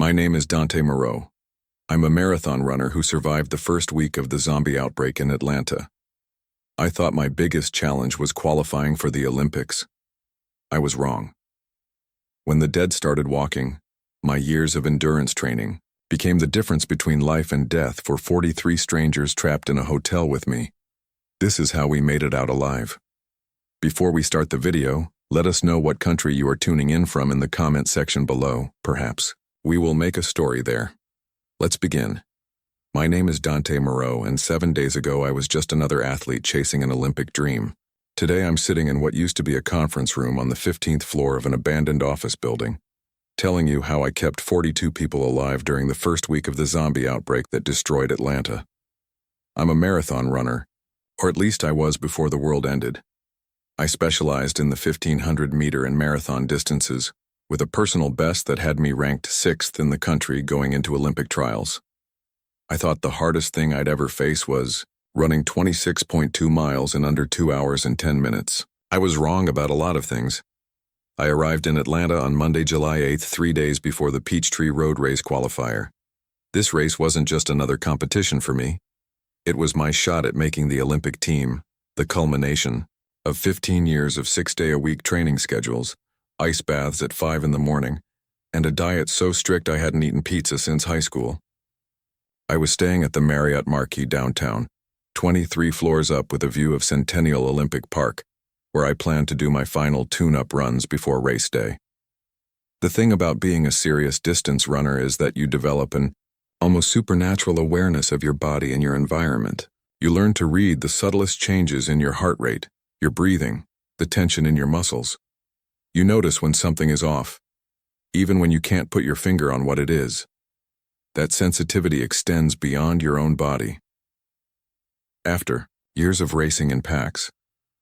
My name is Dante Moreau. I'm a marathon runner who survived the first week of the zombie outbreak in Atlanta. I thought my biggest challenge was qualifying for the Olympics. I was wrong. When the dead started walking, my years of endurance training became the difference between life and death for 43 strangers trapped in a hotel with me. This is how we made it out alive. Before we start the video, let us know what country you are tuning in from in the comment section below. Perhaps we will make a story there. Let's begin. My name is Dante Moreau, and 7 days ago I was just another athlete chasing an Olympic dream. Today I'm sitting in what used to be a conference room on the 15th floor of an abandoned office building, telling you how I kept 42 people alive during the first week of the zombie outbreak that destroyed Atlanta. I'm a marathon runner, or at least I was before the world ended. I specialized in the 1,500-meter and marathon distances, with a personal best that had me ranked 6th in the country going into Olympic trials. I thought the hardest thing I'd ever face was running 26.2 miles in under 2 hours and 10 minutes. I was wrong about a lot of things. I arrived in Atlanta on Monday, July 8th, 3 days before the Peachtree Road Race qualifier. This race wasn't just another competition for me. It was my shot at making the Olympic team, the culmination of 15 years of 6-day-a-week training schedules, ice baths at 5 in the morning, and a diet so strict I hadn't eaten pizza since high school. I was staying at the Marriott Marquis downtown, 23 floors up with a view of Centennial Olympic Park, where I planned to do my final tune-up runs before race day. The thing about being a serious distance runner is that you develop an almost supernatural awareness of your body and your environment. You learn to read the subtlest changes in your heart rate, your breathing, the tension in your muscles. You notice when something is off, even when you can't put your finger on what it is. That sensitivity extends beyond your own body. After years of racing in packs,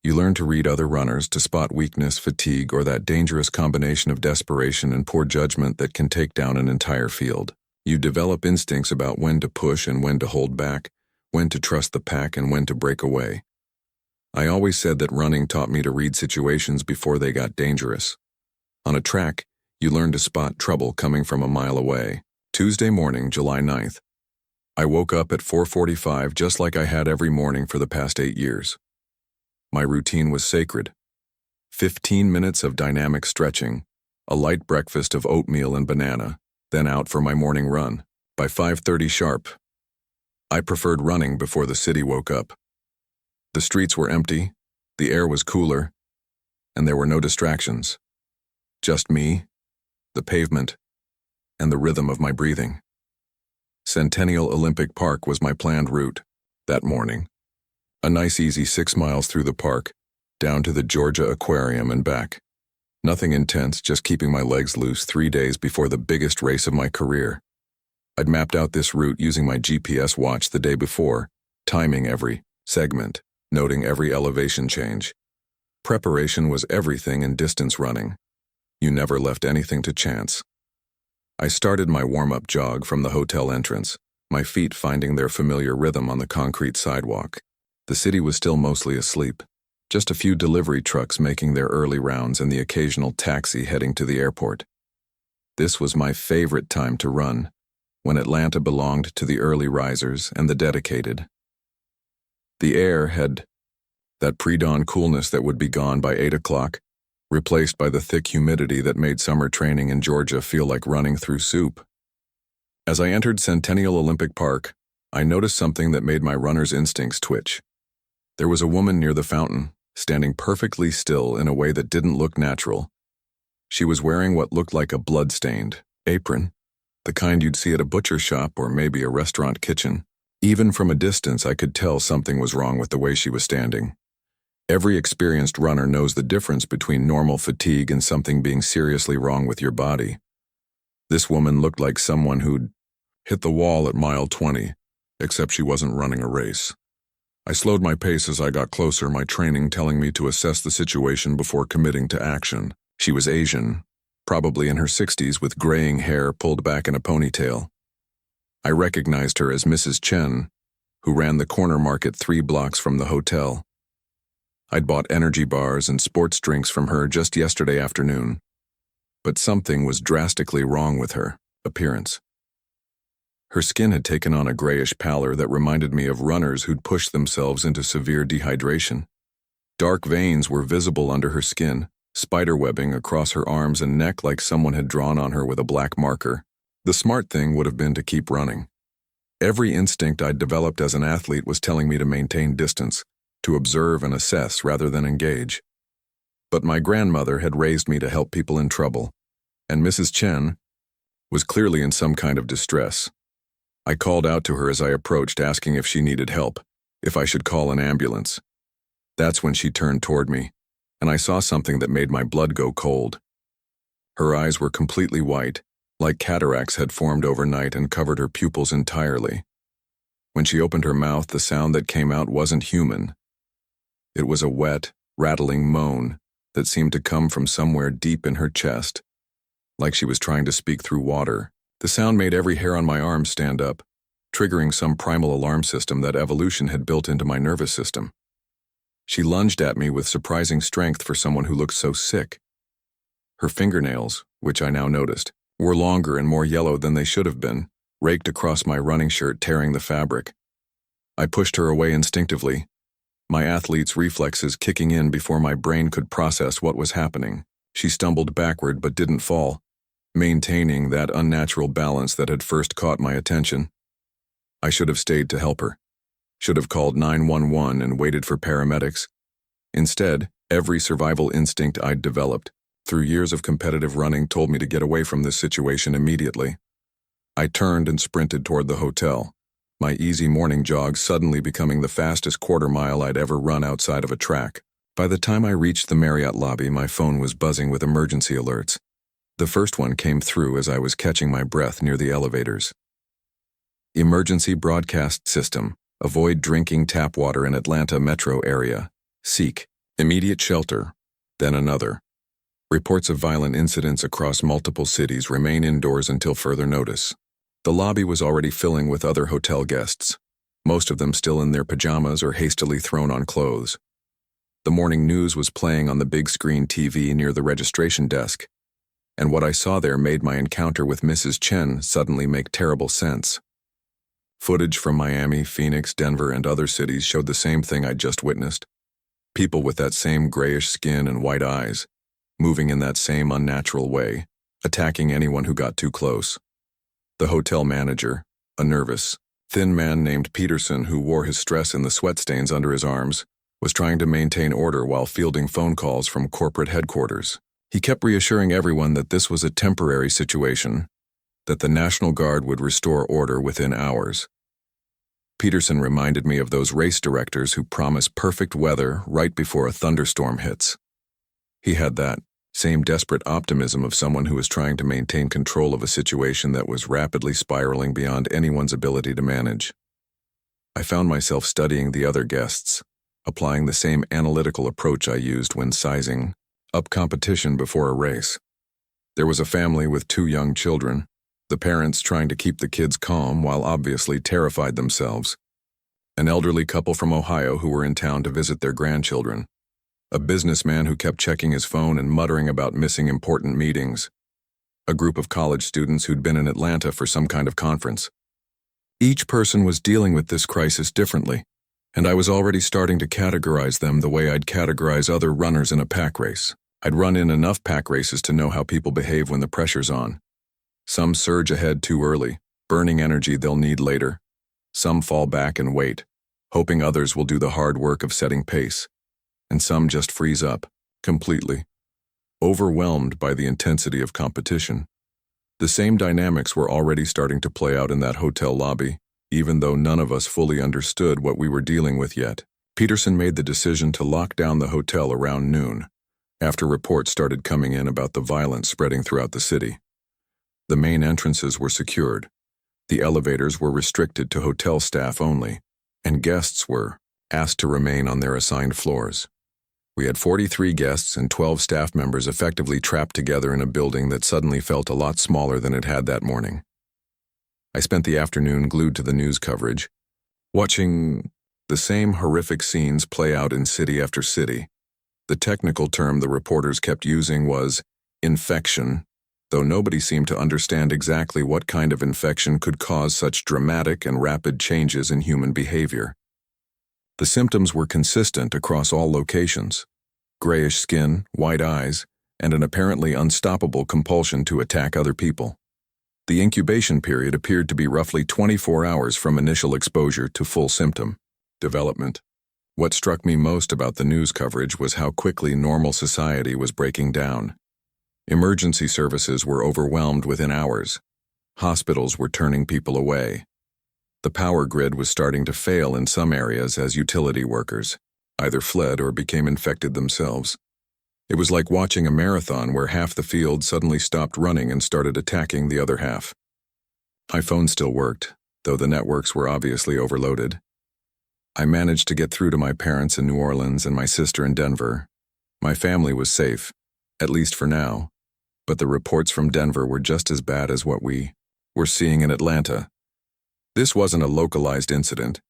you learn to read other runners to spot weakness, fatigue, or that dangerous combination of desperation and poor judgment that can take down an entire field. You develop instincts about when to push and when to hold back, when to trust the pack and when to break away. I always said that running taught me to read situations before they got dangerous. On a track, you learn to spot trouble coming from a mile away. Tuesday morning, July 9th. I woke up at 4:45 just like I had every morning for the past 8 years. My routine was sacred. 15 minutes of dynamic stretching, a light breakfast of oatmeal and banana, then out for my morning run. By 5:30 sharp, I preferred running before the city woke up. The streets were empty, the air was cooler, and there were no distractions. Just me, the pavement, and the rhythm of my breathing. Centennial Olympic Park was my planned route that morning. A nice easy 6 miles through the park, down to the Georgia Aquarium and back. Nothing intense, just keeping my legs loose 3 days before the biggest race of my career. I'd mapped out this route using my GPS watch the day before, timing every segment, noting every elevation change. Preparation was everything in distance running. You never left anything to chance. I started my warm-up jog from the hotel entrance, my feet finding their familiar rhythm on the concrete sidewalk. The city was still mostly asleep, just a few delivery trucks making their early rounds and the occasional taxi heading to the airport. This was my favorite time to run, when Atlanta belonged to the early risers and the dedicated. The air had that pre-dawn coolness that would be gone by 8 o'clock, replaced by the thick humidity that made summer training in Georgia feel like running through soup. As I entered Centennial Olympic Park, I noticed something that made my runner's instincts twitch. There was a woman near the fountain, standing perfectly still in a way that didn't look natural. She was wearing what looked like a blood-stained apron, the kind you'd see at a butcher shop or maybe a restaurant kitchen. Even from a distance, I could tell something was wrong with the way she was standing. Every experienced runner knows the difference between normal fatigue and something being seriously wrong with your body. This woman looked like someone who'd hit the wall at mile 20, except she wasn't running a race. I slowed my pace as I got closer, my training telling me to assess the situation before committing to action. She was Asian, probably in her 60s with graying hair pulled back in a ponytail. I recognized her as Mrs. Chen, who ran the corner market 3 blocks from the hotel. I'd bought energy bars and sports drinks from her just yesterday afternoon. But something was drastically wrong with her. appearance. Her skin had taken on a grayish pallor that reminded me of runners who'd pushed themselves into severe dehydration. Dark veins were visible under her skin, spiderwebbing across her arms and neck like someone had drawn on her with a black marker. The smart thing would have been to keep running. Every instinct I'd developed as an athlete was telling me to maintain distance, to observe and assess rather than engage. But my grandmother had raised me to help people in trouble, and Mrs. Chen was clearly in some kind of distress. I called out to her as I approached, asking if she needed help, if I should call an ambulance. That's when she turned toward me, and I saw something that made my blood go cold. Her eyes were completely white, like cataracts had formed overnight and covered her pupils entirely. When she opened her mouth, the sound that came out wasn't human. It was a wet, rattling moan that seemed to come from somewhere deep in her chest, like she was trying to speak through water. The sound made every hair on my arm stand up, triggering some primal alarm system that evolution had built into my nervous system. She lunged at me with surprising strength for someone who looked so sick. Her fingernails, which I now noticed, were longer and more yellow than they should have been, raked across my running shirt, tearing the fabric. I pushed her away instinctively, my athlete's reflexes kicking in before my brain could process what was happening. She stumbled backward but didn't fall, maintaining that unnatural balance that had first caught my attention. I should have stayed to help her. Should have called 911 and waited for paramedics. Instead, every survival instinct I'd developed through years of competitive running told me to get away from this situation immediately. I turned and sprinted toward the hotel, my easy morning jog suddenly becoming the fastest quarter mile I'd ever run outside of a track. By the time I reached the Marriott lobby, my phone was buzzing with emergency alerts. The first one came through as I was catching my breath near the elevators. Emergency broadcast system. Avoid drinking tap water in Atlanta metro area. Seek immediate shelter. Then another. Reports of violent incidents across multiple cities. Remain indoors until further notice. The lobby was already filling with other hotel guests, most of them still in their pajamas or hastily thrown on clothes. The morning news was playing on the big screen TV near the registration desk, and what I saw there made my encounter with Mrs. Chen suddenly make terrible sense. Footage from Miami, Phoenix, Denver, and other cities showed the same thing I'd just witnessed. People with that same grayish skin and white eyes, moving in that same unnatural way, attacking anyone who got too close. The hotel manager, a nervous, thin man named Peterson who wore his stress in the sweat stains under his arms, was trying to maintain order while fielding phone calls from corporate headquarters. He kept reassuring everyone that this was a temporary situation, that the National Guard would restore order within hours. Peterson reminded me of those race directors who promise perfect weather right before a thunderstorm hits. He had that same desperate optimism of someone who was trying to maintain control of a situation that was rapidly spiraling beyond anyone's ability to manage. I found myself studying the other guests, applying the same analytical approach I used when sizing up competition before a race. There was a family with 2 young children, the parents trying to keep the kids calm while obviously terrified themselves. An elderly couple from Ohio who were in town to visit their grandchildren. A businessman who kept checking his phone and muttering about missing important meetings. A group of college students who'd been in Atlanta for some kind of conference. Each person was dealing with this crisis differently, and I was already starting to categorize them the way I'd categorize other runners in a pack race. I'd run in enough pack races to know how people behave when the pressure's on. Some surge ahead too early, burning energy they'll need later. Some fall back and wait, hoping others will do the hard work of setting pace. And some just freeze up, completely, overwhelmed by the intensity of competition. The same dynamics were already starting to play out in that hotel lobby, even though none of us fully understood what we were dealing with yet. Peterson made the decision to lock down the hotel around noon, after reports started coming in about the violence spreading throughout the city. The main entrances were secured, the elevators were restricted to hotel staff only, and guests were asked to remain on their assigned floors. We had 43 guests and 12 staff members effectively trapped together in a building that suddenly felt a lot smaller than it had that morning. I spent the afternoon glued to the news coverage, watching the same horrific scenes play out in city after city. The technical term the reporters kept using was infection, though nobody seemed to understand exactly what kind of infection could cause such dramatic and rapid changes in human behavior. The symptoms were consistent across all locations: grayish skin, white eyes, and an apparently unstoppable compulsion to attack other people. The incubation period appeared to be roughly 24 hours from initial exposure to full symptom development. What struck me most about the news coverage was how quickly normal society was breaking down. Emergency services were overwhelmed within hours. Hospitals were turning people away. The power grid was starting to fail in some areas as utility workers either fled or became infected themselves. It was like watching a marathon where half the field suddenly stopped running and started attacking the other half. My phone still worked, though the networks were obviously overloaded. I managed to get through to my parents in New Orleans and my sister in Denver. My family was safe, at least for now, but the reports from Denver were just as bad as what we were seeing in Atlanta. This wasn't a localized incident.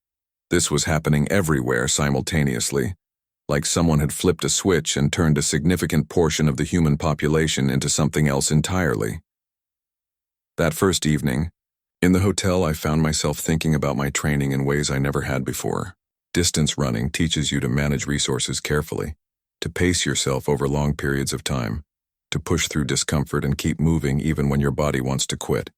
This was happening everywhere simultaneously, like someone had flipped a switch and turned a significant portion of the human population into something else entirely. That first evening, in the hotel, I found myself thinking about my training in ways I never had before. Distance running teaches you to manage resources carefully, to pace yourself over long periods of time, to push through discomfort and keep moving even when your body wants to quit.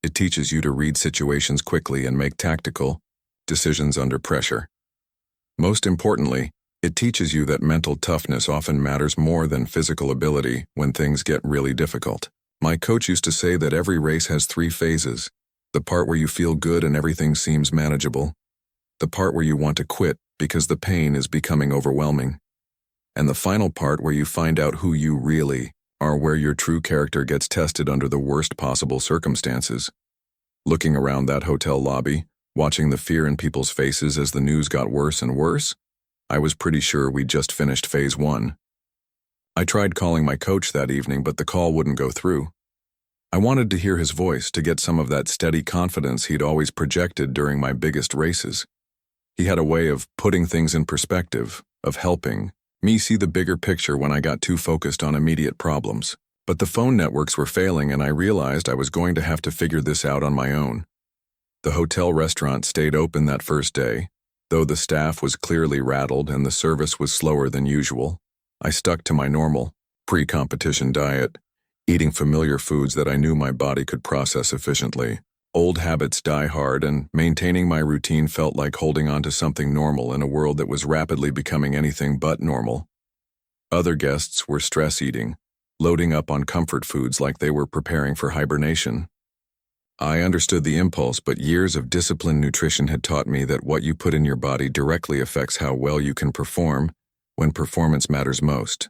It teaches you to read situations quickly and make tactical decisions under pressure. Most importantly, it teaches you that mental toughness often matters more than physical ability when things get really difficult. My coach used to say that every race has 3 phases: the part where you feel good and everything seems manageable, the part where you want to quit because the pain is becoming overwhelming, and the final part where you find out who you really are, where your true character gets tested under the worst possible circumstances. Looking around that hotel lobby, watching the fear in people's faces as the news got worse and worse, I was pretty sure we'd just finished phase 1. I tried calling my coach that evening, but the call wouldn't go through. I wanted to hear his voice, to get some of that steady confidence he'd always projected during my biggest races. He had a way of putting things in perspective, of helping me see the bigger picture when I got too focused on immediate problems. But the phone networks were failing, and I realized I was going to have to figure this out on my own. The hotel restaurant stayed open that first day, though the staff was clearly rattled and the service was slower than usual. I stuck to my normal, pre-competition diet, eating familiar foods that I knew my body could process efficiently. Old habits die hard, and maintaining my routine felt like holding on to something normal in a world that was rapidly becoming anything but normal. Other guests were stress eating, loading up on comfort foods like they were preparing for hibernation. I understood the impulse, but years of disciplined nutrition had taught me that what you put in your body directly affects how well you can perform when performance matters most.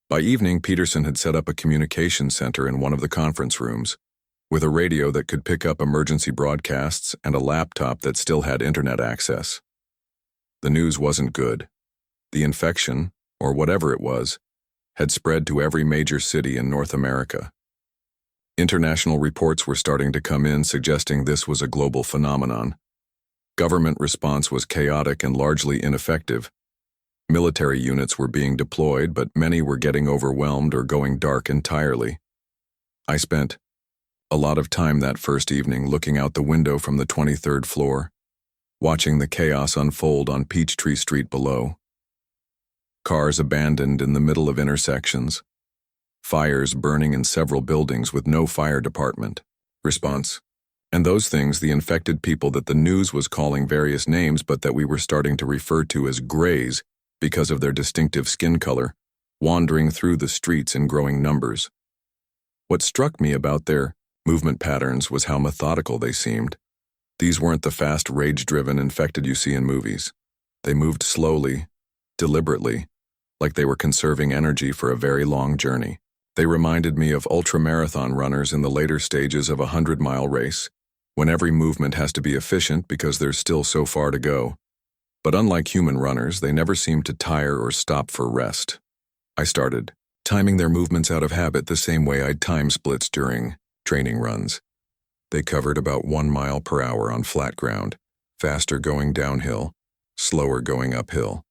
By evening, Peterson had set up a communication center in one of the conference rooms, with a radio that could pick up emergency broadcasts and a laptop that still had internet access. The news wasn't good. The infection, or whatever it was, had spread to every major city in North America. International reports were starting to come in suggesting this was a global phenomenon. Government response was chaotic and largely ineffective. Military units were being deployed, but many were getting overwhelmed or going dark entirely. I spent a lot of time that first evening looking out the window from the 23rd floor, watching the chaos unfold on Peachtree Street below. Cars abandoned in the middle of intersections. Fires burning in several buildings with no fire department response. And those things, the infected people that the news was calling various names but that we were starting to refer to as grays because of their distinctive skin color, wandering through the streets in growing numbers. What struck me about their movement patterns was how methodical they seemed. These weren't the fast, rage-driven infected you see in movies. They moved slowly, deliberately, like they were conserving energy for a very long journey. They reminded me of ultramarathon runners in the later stages of a 100-mile race, when every movement has to be efficient because there's still so far to go. But unlike human runners, they never seemed to tire or stop for rest. I started timing their movements out of habit the same way I'd time splits during training runs. They covered about 1 mile per hour on flat ground, faster going downhill, slower going uphill.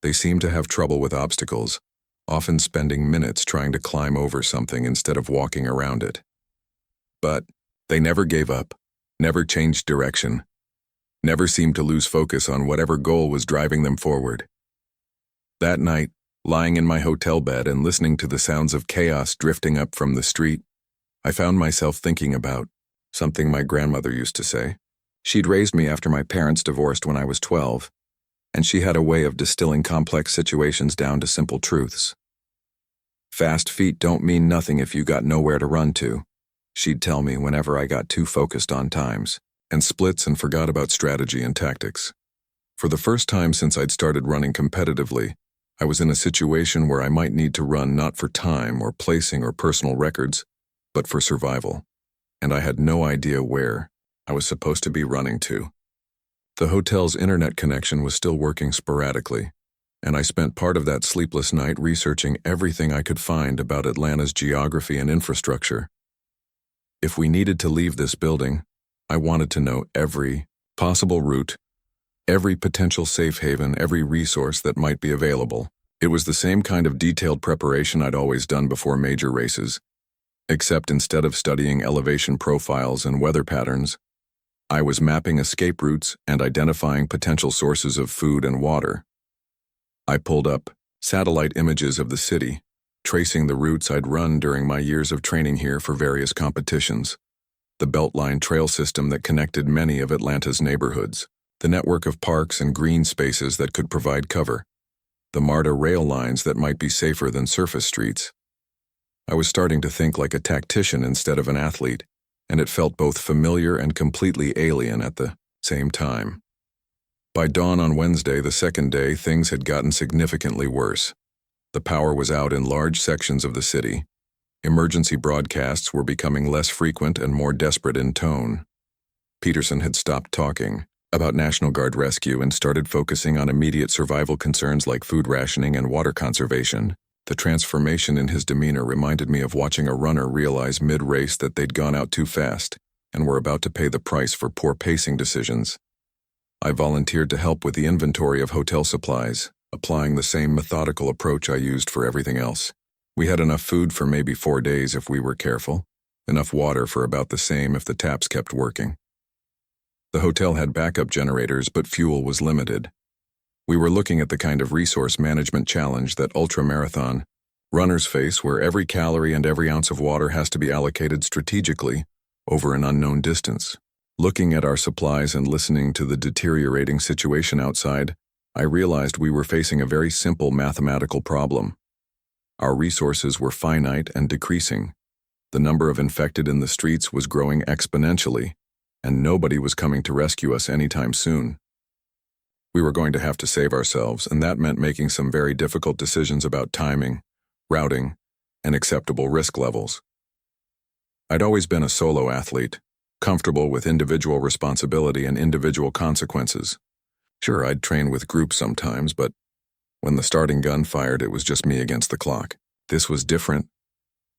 They seemed to have trouble with obstacles, often spending minutes trying to climb over something instead of walking around it. But they never gave up, never changed direction, never seemed to lose focus on whatever goal was driving them forward. That night, lying in my hotel bed and listening to the sounds of chaos drifting up from the street, I found myself thinking about something my grandmother used to say. She'd raised me after my parents divorced when I was 12, and she had a way of distilling complex situations down to simple truths. Fast feet don't mean nothing if you got nowhere to run to, she'd tell me whenever I got too focused on times and splits and forgot about strategy and tactics. For the first time since I'd started running competitively, I was in a situation where I might need to run not for time or placing or personal records, but for survival. And I had no idea where I was supposed to be running to. The hotel's internet connection was still working sporadically, and I spent part of that sleepless night researching everything I could find about Atlanta's geography and infrastructure. If we needed to leave this building, I wanted to know every possible route, every potential safe haven, every resource that might be available. It was the same kind of detailed preparation I'd always done before major races, except instead of studying elevation profiles and weather patterns, I was mapping escape routes and identifying potential sources of food and water. I pulled up satellite images of the city, tracing the routes I'd run during my years of training here for various competitions, the Beltline trail system that connected many of Atlanta's neighborhoods, the network of parks and green spaces that could provide cover, the MARTA rail lines that might be safer than surface streets. I was starting to think like a tactician instead of an athlete, and it felt both familiar and completely alien at the same time. By dawn on Wednesday, the second day, things had gotten significantly worse. The power was out in large sections of the city. Emergency broadcasts were becoming less frequent and more desperate in tone. Peterson had stopped talking about National Guard rescue and started focusing on immediate survival concerns like food rationing and water conservation. The transformation in his demeanor reminded me of watching a runner realize mid-race that they'd gone out too fast and were about to pay the price for poor pacing decisions. I volunteered to help with the inventory of hotel supplies, applying the same methodical approach I used for everything else. We had enough food for maybe 4 days if we were careful, enough water for about the same if the taps kept working. The hotel had backup generators, but fuel was limited. We were looking at the kind of resource management challenge that ultramarathon runners face, where every calorie and every ounce of water has to be allocated strategically over an unknown distance. Looking at our supplies and listening to the deteriorating situation outside, I realized we were facing a very simple mathematical problem. Our resources were finite and decreasing. The number of infected in the streets was growing exponentially, and nobody was coming to rescue us anytime soon. We were going to have to save ourselves, and that meant making some very difficult decisions about timing, routing, and acceptable risk levels. I'd always been a solo athlete, comfortable with individual responsibility and individual consequences. Sure, I'd train with groups sometimes, but when the starting gun fired, it was just me against the clock. This was different.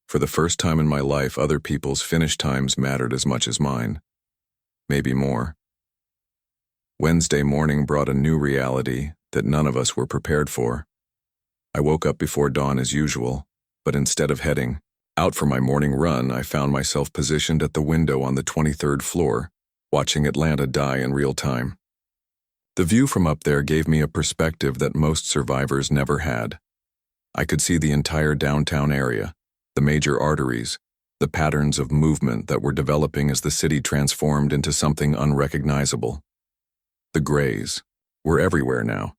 For the first time in my life, other people's finish times mattered as much as mine. Maybe more. Wednesday morning brought a new reality that none of us were prepared for. I woke up before dawn as usual, but instead of heading out for my morning run, I found myself positioned at the window on the 23rd floor, watching Atlanta die in real time. The view from up there gave me a perspective that most survivors never had. I could see the entire downtown area, the major arteries, the patterns of movement that were developing as the city transformed into something unrecognizable. The Greys were everywhere now,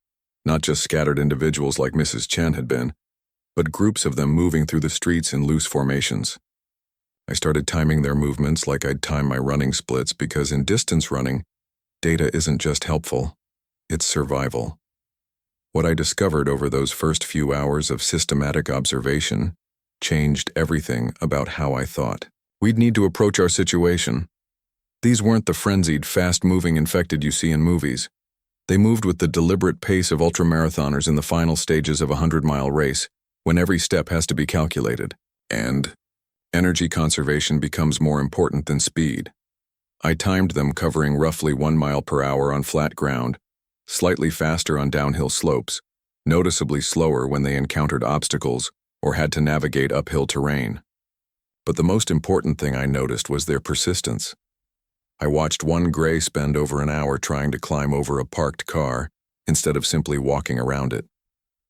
not just scattered individuals like Mrs. Chen had been, but groups of them moving through the streets in loose formations. I started timing their movements like I'd time my running splits, because in distance running, data isn't just helpful, it's survival. What I discovered over those first few hours of systematic observation changed everything about how I thought. We'd need to approach our situation. These weren't the frenzied, fast-moving infected you see in movies. They moved with the deliberate pace of ultramarathoners in the final stages of a 100-mile race, when every step has to be calculated, and energy conservation becomes more important than speed. I timed them covering roughly 1 mile per hour on flat ground, slightly faster on downhill slopes, noticeably slower when they encountered obstacles or had to navigate uphill terrain. But the most important thing I noticed was their persistence. I watched one gray spend over an hour trying to climb over a parked car instead of simply walking around it.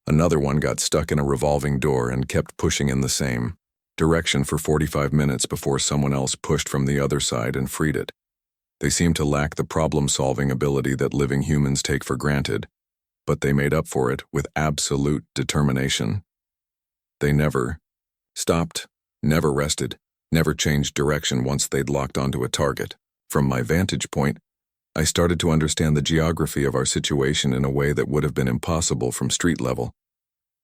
Another one got stuck in a revolving door and kept pushing in the same direction for 45 minutes before someone else pushed from the other side and freed it. They seemed to lack the problem-solving ability that living humans take for granted, but they made up for it with absolute determination. They never stopped, never rested, never changed direction once they'd locked onto a target. From my vantage point, I started to understand the geography of our situation in a way that would have been impossible from street level.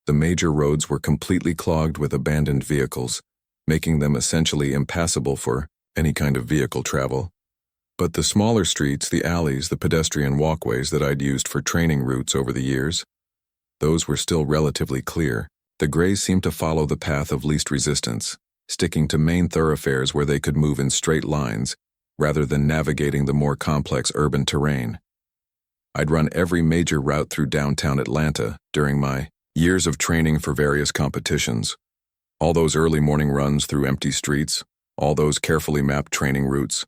The major roads were completely clogged with abandoned vehicles, making them essentially impassable for any kind of vehicle travel. But the smaller streets, the alleys, the pedestrian walkways that I'd used for training routes over the years, those were still relatively clear. The Greys seemed to follow the path of least resistance, sticking to main thoroughfares where they could move in straight lines, rather than navigating the more complex urban terrain. I'd run every major route through downtown Atlanta during my years of training for various competitions. All those early morning runs through empty streets, all those carefully mapped training routes,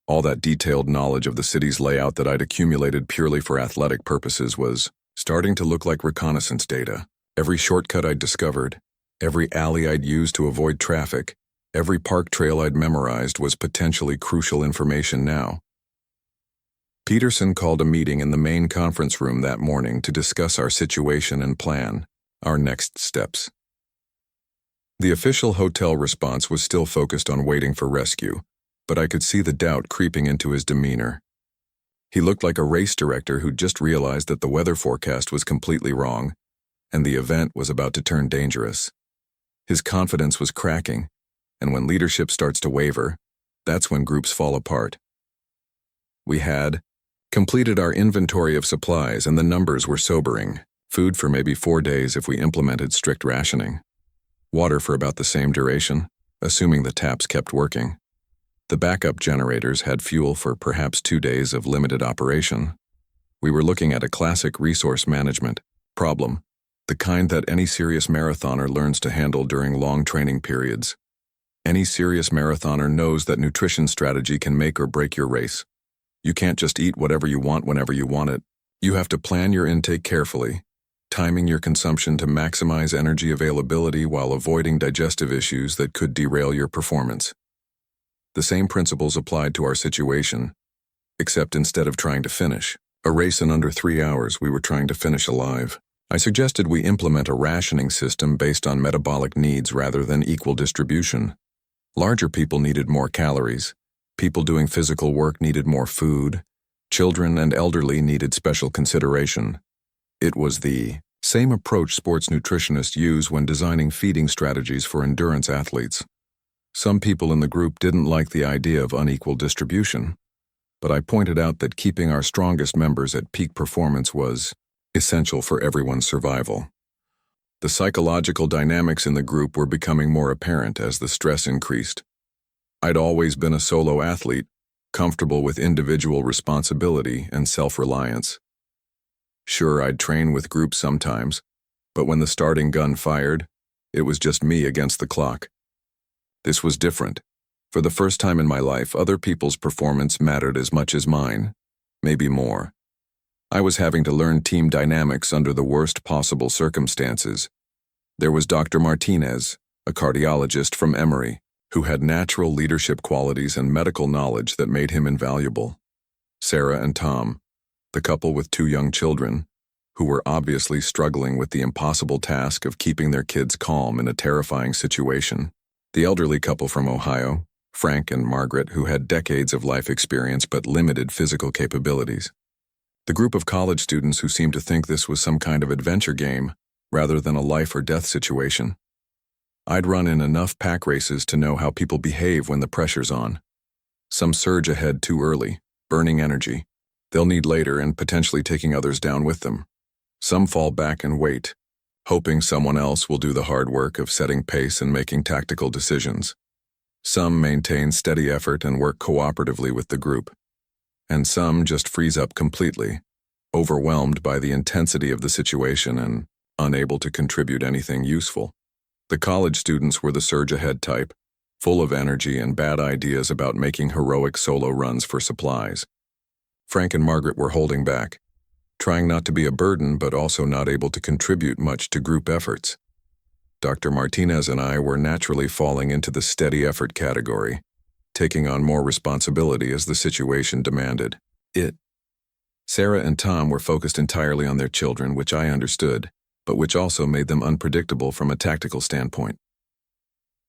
all that detailed knowledge of the city's layout that I'd accumulated purely for athletic purposes was starting to look like reconnaissance data. Every shortcut I'd discovered, every alley I'd used to avoid traffic, every park trail I'd memorized was potentially crucial information now. Peterson called a meeting in the main conference room that morning to discuss our situation and plan our next steps. The official hotel response was still focused on waiting for rescue, but I could see the doubt creeping into his demeanor. He looked like a race director who'd just realized that the weather forecast was completely wrong, and the event was about to turn dangerous. His confidence was cracking, and when leadership starts to waver, that's when groups fall apart. We had completed our inventory of supplies, and the numbers were sobering. Food for maybe 4 days if we implemented strict rationing. Water for about the same duration, assuming the taps kept working. The backup generators had fuel for perhaps 2 days of limited operation. We were looking at a classic resource management problem, the kind that any serious marathoner learns to handle during long training periods. Any serious marathoner knows that nutrition strategy can make or break your race. You can't just eat whatever you want whenever you want it. You have to plan your intake carefully, timing your consumption to maximize energy availability while avoiding digestive issues that could derail your performance. The same principles applied to our situation, except instead of trying to finish a race in under 3 hours, we were trying to finish alive. I suggested we implement a rationing system based on metabolic needs rather than equal distribution. Larger people needed more calories. People doing physical work needed more food. Children and elderly needed special consideration. It was the same approach sports nutritionists use when designing feeding strategies for endurance athletes. Some people in the group didn't like the idea of unequal distribution, but I pointed out that keeping our strongest members at peak performance was essential for everyone's survival. The psychological dynamics in the group were becoming more apparent as the stress increased. I'd always been a solo athlete, comfortable with individual responsibility and self-reliance. Sure, I'd train with groups sometimes, but when the starting gun fired, it was just me against the clock. This was different. For the first time in my life, other people's performance mattered as much as mine, maybe more. I was having to learn team dynamics under the worst possible circumstances. There was Dr. Martinez, a cardiologist from Emory, who had natural leadership qualities and medical knowledge that made him invaluable. Sarah and Tom, the couple with 2 young children, who were obviously struggling with the impossible task of keeping their kids calm in a terrifying situation. The elderly couple from Ohio, Frank and Margaret, who had decades of life experience but limited physical capabilities. The group of college students who seemed to think this was some kind of adventure game rather than a life or death situation. I'd run in enough pack races to know how people behave when the pressure's on. Some surge ahead too early, burning energy. They'll need later and potentially taking others down with them. Some fall back and wait, hoping someone else will do the hard work of setting pace and making tactical decisions. Some maintain steady effort and work cooperatively with the group. And some just freeze up completely, overwhelmed by the intensity of the situation and unable to contribute anything useful. The college students were the surge-ahead type, full of energy and bad ideas about making heroic solo runs for supplies. Frank and Margaret were holding back, trying not to be a burden but also not able to contribute much to group efforts. Dr. Martinez and I were naturally falling into the steady effort category, taking on more responsibility as the situation demanded. Sarah and Tom were focused entirely on their children, which I understood, but which also made them unpredictable from a tactical standpoint.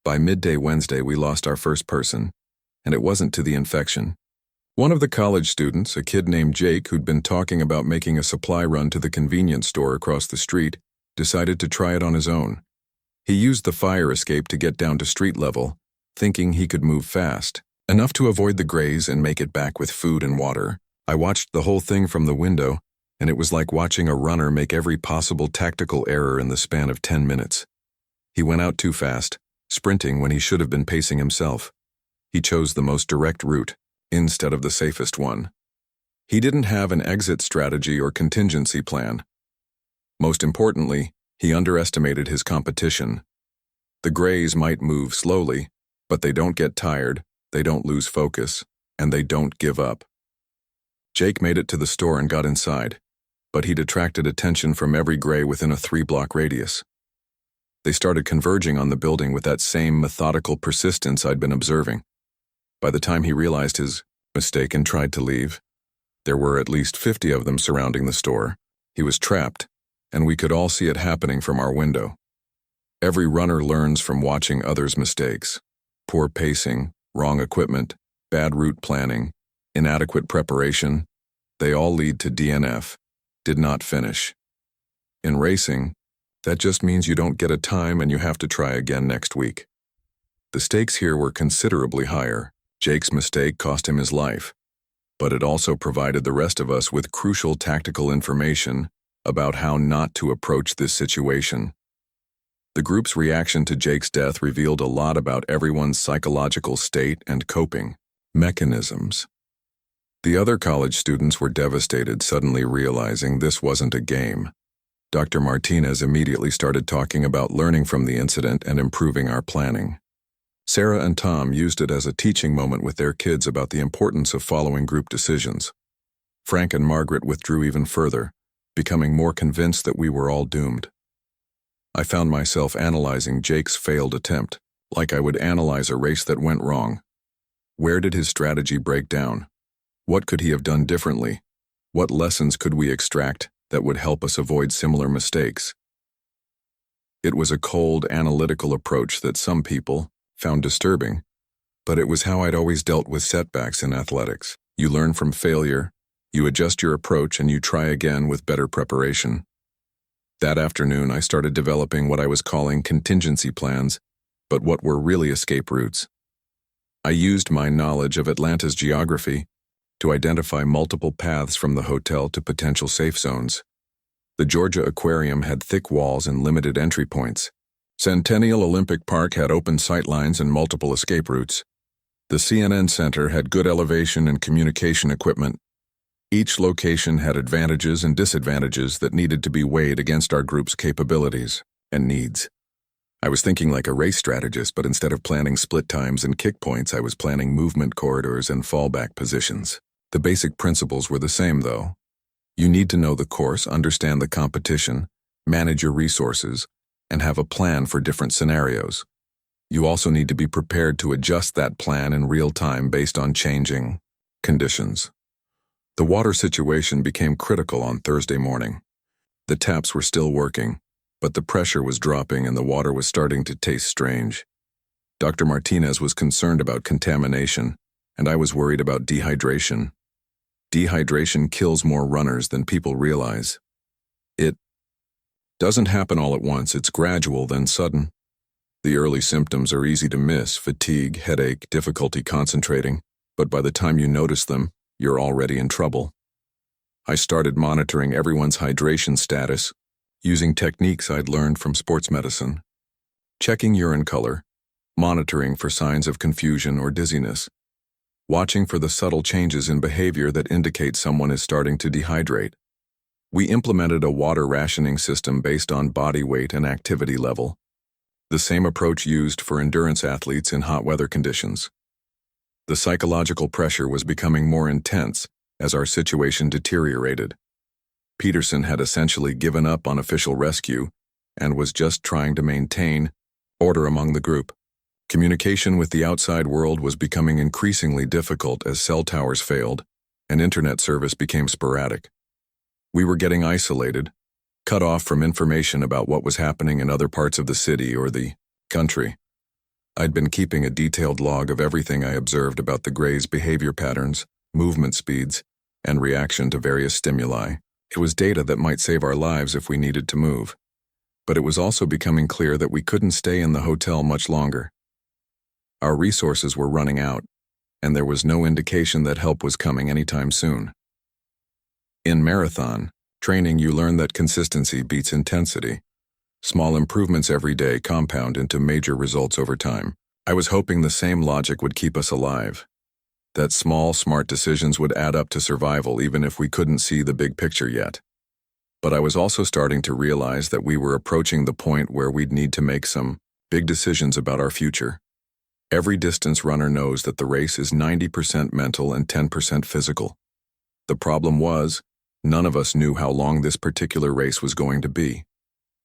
By midday Wednesday, we lost our first person, and it wasn't to the infection. One of the college students, a kid named Jake who'd been talking about making a supply run to the convenience store across the street, decided to try it on his own. He used the fire escape to get down to street level, thinking he could move fast, enough to avoid the graze and make it back with food and water. I watched the whole thing from the window, and it was like watching a runner make every possible tactical error in the span of 10 minutes. He went out too fast, sprinting when he should have been pacing himself. He chose the most direct route, instead of the safest one. He didn't have an exit strategy or contingency plan. Most importantly, he underestimated his competition. The Greys might move slowly, but they don't get tired, they don't lose focus, and they don't give up. Jake made it to the store and got inside, but he'd attracted attention from every Grey within a 3-block radius. They started converging on the building with that same methodical persistence I'd been observing. By the time he realized his mistake and tried to leave, there were at least 50 of them surrounding the store. He was trapped, and we could all see it happening from our window. Every runner learns from watching others' mistakes. Poor pacing, wrong equipment, bad route planning, inadequate preparation, they all lead to DNF, did not finish. In racing, that just means you don't get a time and you have to try again next week. The stakes here were considerably higher. Jake's mistake cost him his life, but it also provided the rest of us with crucial tactical information about how not to approach this situation. The group's reaction to Jake's death revealed a lot about everyone's psychological state and coping mechanisms. The other college students were devastated, suddenly realizing this wasn't a game. Dr. Martinez immediately started talking about learning from the incident and improving our planning. Sarah and Tom used it as a teaching moment with their kids about the importance of following group decisions. Frank and Margaret withdrew even further, becoming more convinced that we were all doomed. I found myself analyzing Jake's failed attempt, like I would analyze a race that went wrong. Where did his strategy break down? What could he have done differently? What lessons could we extract that would help us avoid similar mistakes? It was a cold, analytical approach that some people found disturbing, but it was how I'd always dealt with setbacks in athletics. You learn from failure, you adjust your approach, and you try again with better preparation. That afternoon, I started developing what I was calling contingency plans, but what were really escape routes. I used my knowledge of Atlanta's geography to identify multiple paths from the hotel to potential safe zones. The Georgia Aquarium had thick walls and limited entry points. Centennial Olympic Park had open sightlines and multiple escape routes. The CNN Center had good elevation and communication equipment. Each location had advantages and disadvantages that needed to be weighed against our group's capabilities and needs. I was thinking like a race strategist, but instead of planning split times and kick points, I was planning movement corridors and fallback positions. The basic principles were the same, though. You need to know the course, understand the competition, manage your resources, and have a plan for different scenarios. You also need to be prepared to adjust that plan in real time based on changing conditions. The water situation became critical on Thursday morning. The taps were still working, but the pressure was dropping and the water was starting to taste strange. Dr. Martinez was concerned about contamination, and I was worried about dehydration. Dehydration kills more runners than people realize. It doesn't happen all at once, it's gradual, then sudden. The early symptoms are easy to miss: fatigue, headache, difficulty concentrating, but by the time you notice them, you're already in trouble. I started monitoring everyone's hydration status, using techniques I'd learned from sports medicine. Checking urine color, monitoring for signs of confusion or dizziness, watching for the subtle changes in behavior that indicate someone is starting to dehydrate. We implemented a water rationing system based on body weight and activity level, the same approach used for endurance athletes in hot weather conditions. The psychological pressure was becoming more intense as our situation deteriorated. Peterson had essentially given up on official rescue and was just trying to maintain order among the group. Communication with the outside world was becoming increasingly difficult as cell towers failed and internet service became sporadic. We were getting isolated, cut off from information about what was happening in other parts of the city or the country. I'd been keeping a detailed log of everything I observed about the Greys' behavior patterns, movement speeds, and reaction to various stimuli. It was data that might save our lives if we needed to move. But it was also becoming clear that we couldn't stay in the hotel much longer. Our resources were running out, and there was no indication that help was coming anytime soon. In marathon training, you learn that consistency beats intensity. Small improvements every day compound into major results over time. I was hoping the same logic would keep us alive, that small, smart decisions would add up to survival even if we couldn't see the big picture yet. But I was also starting to realize that we were approaching the point where we'd need to make some big decisions about our future. Every distance runner knows that the race is 90% mental and 10% physical. The problem was, none of us knew how long this particular race was going to be.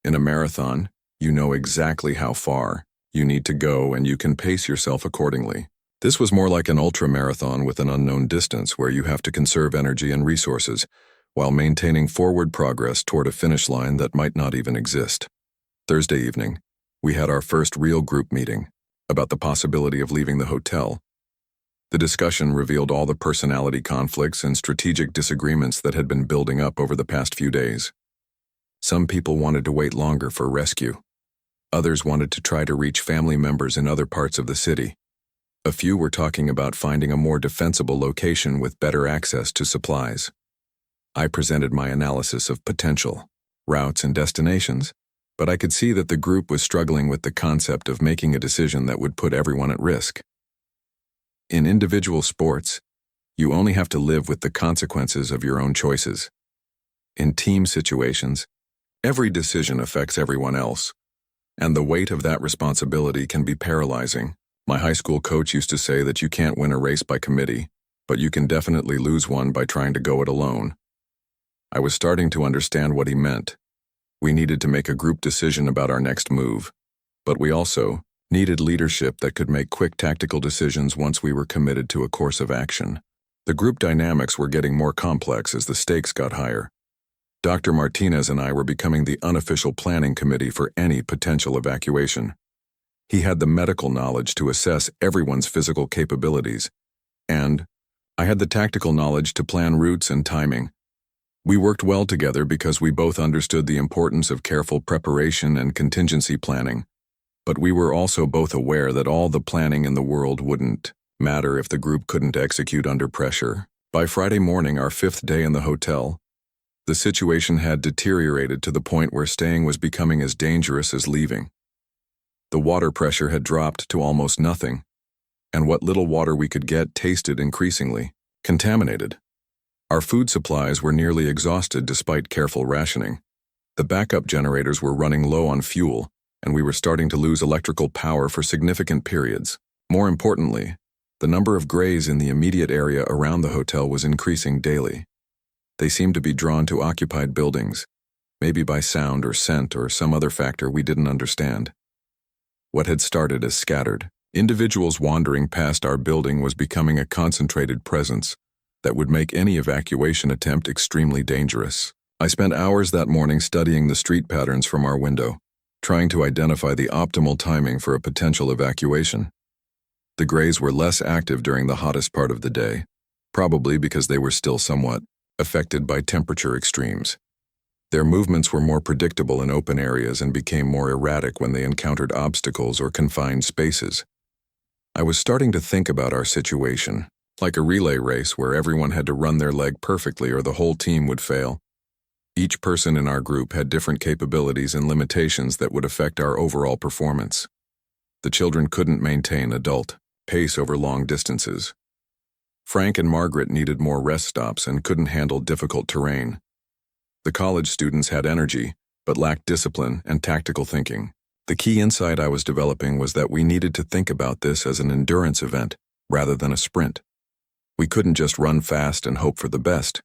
In a marathon, you know exactly how far you need to go and you can pace yourself accordingly. This was more like an ultra-marathon with an unknown distance where you have to conserve energy and resources while maintaining forward progress toward a finish line that might not even exist. Thursday evening, we had our first real group meeting about the possibility of leaving the hotel. The discussion revealed all the personality conflicts and strategic disagreements that had been building up over the past few days. Some people wanted to wait longer for rescue. Others wanted to try to reach family members in other parts of the city. A few were talking about finding a more defensible location with better access to supplies. I presented my analysis of potential routes and destinations, but I could see that the group was struggling with the concept of making a decision that would put everyone at risk. In individual sports, you only have to live with the consequences of your own choices. In team situations, every decision affects everyone else, and the weight of that responsibility can be paralyzing. My high school coach used to say that you can't win a race by committee, but you can definitely lose one by trying to go it alone. I was starting to understand what he meant. We needed to make a group decision about our next move, but we also needed leadership that could make quick tactical decisions once we were committed to a course of action. The group dynamics were getting more complex as the stakes got higher. Dr. Martinez and I were becoming the unofficial planning committee for any potential evacuation. He had the medical knowledge to assess everyone's physical capabilities, and I had the tactical knowledge to plan routes and timing. We worked well together because we both understood the importance of careful preparation and contingency planning, but we were also both aware that all the planning in the world wouldn't matter if the group couldn't execute under pressure. By Friday morning, our 5th day in the hotel, the situation had deteriorated to the point where staying was becoming as dangerous as leaving. The water pressure had dropped to almost nothing, and what little water we could get tasted increasingly contaminated. Our food supplies were nearly exhausted despite careful rationing. The backup generators were running low on fuel, and we were starting to lose electrical power for significant periods. More importantly, the number of Greys in the immediate area around the hotel was increasing daily. They seemed to be drawn to occupied buildings, maybe by sound or scent or some other factor we didn't understand. What had started as scattered individuals wandering past our building was becoming a concentrated presence that would make any evacuation attempt extremely dangerous. I spent hours that morning studying the street patterns from our window, trying to identify the optimal timing for a potential evacuation. The Greys were less active during the hottest part of the day, probably because they were still somewhat affected by temperature extremes. Their movements were more predictable in open areas and became more erratic when they encountered obstacles or confined spaces. I was starting to think about our situation like a relay race where everyone had to run their leg perfectly or the whole team would fail. Each person in our group had different capabilities and limitations that would affect our overall performance. The children couldn't maintain adult pace over long distances. Frank and Margaret needed more rest stops and couldn't handle difficult terrain. The college students had energy, but lacked discipline and tactical thinking. The key insight I was developing was that we needed to think about this as an endurance event rather than a sprint. We couldn't just run fast and hope for the best.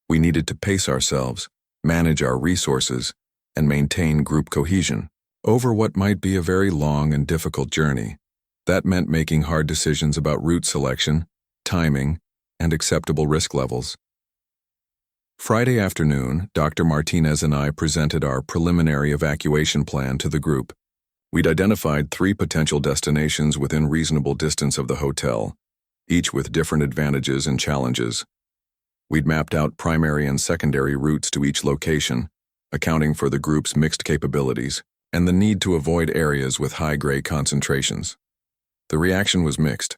We needed to pace ourselves, manage our resources, and maintain group cohesion over what might be a very long and difficult journey. That meant making hard decisions about route selection, timing, and acceptable risk levels. Friday afternoon, Dr. Martinez and I presented our preliminary evacuation plan to the group. We'd identified 3 potential destinations within reasonable distance of the hotel, each with different advantages and challenges. We'd mapped out primary and secondary routes to each location, accounting for the group's mixed capabilities and the need to avoid areas with high gray concentrations. The reaction was mixed.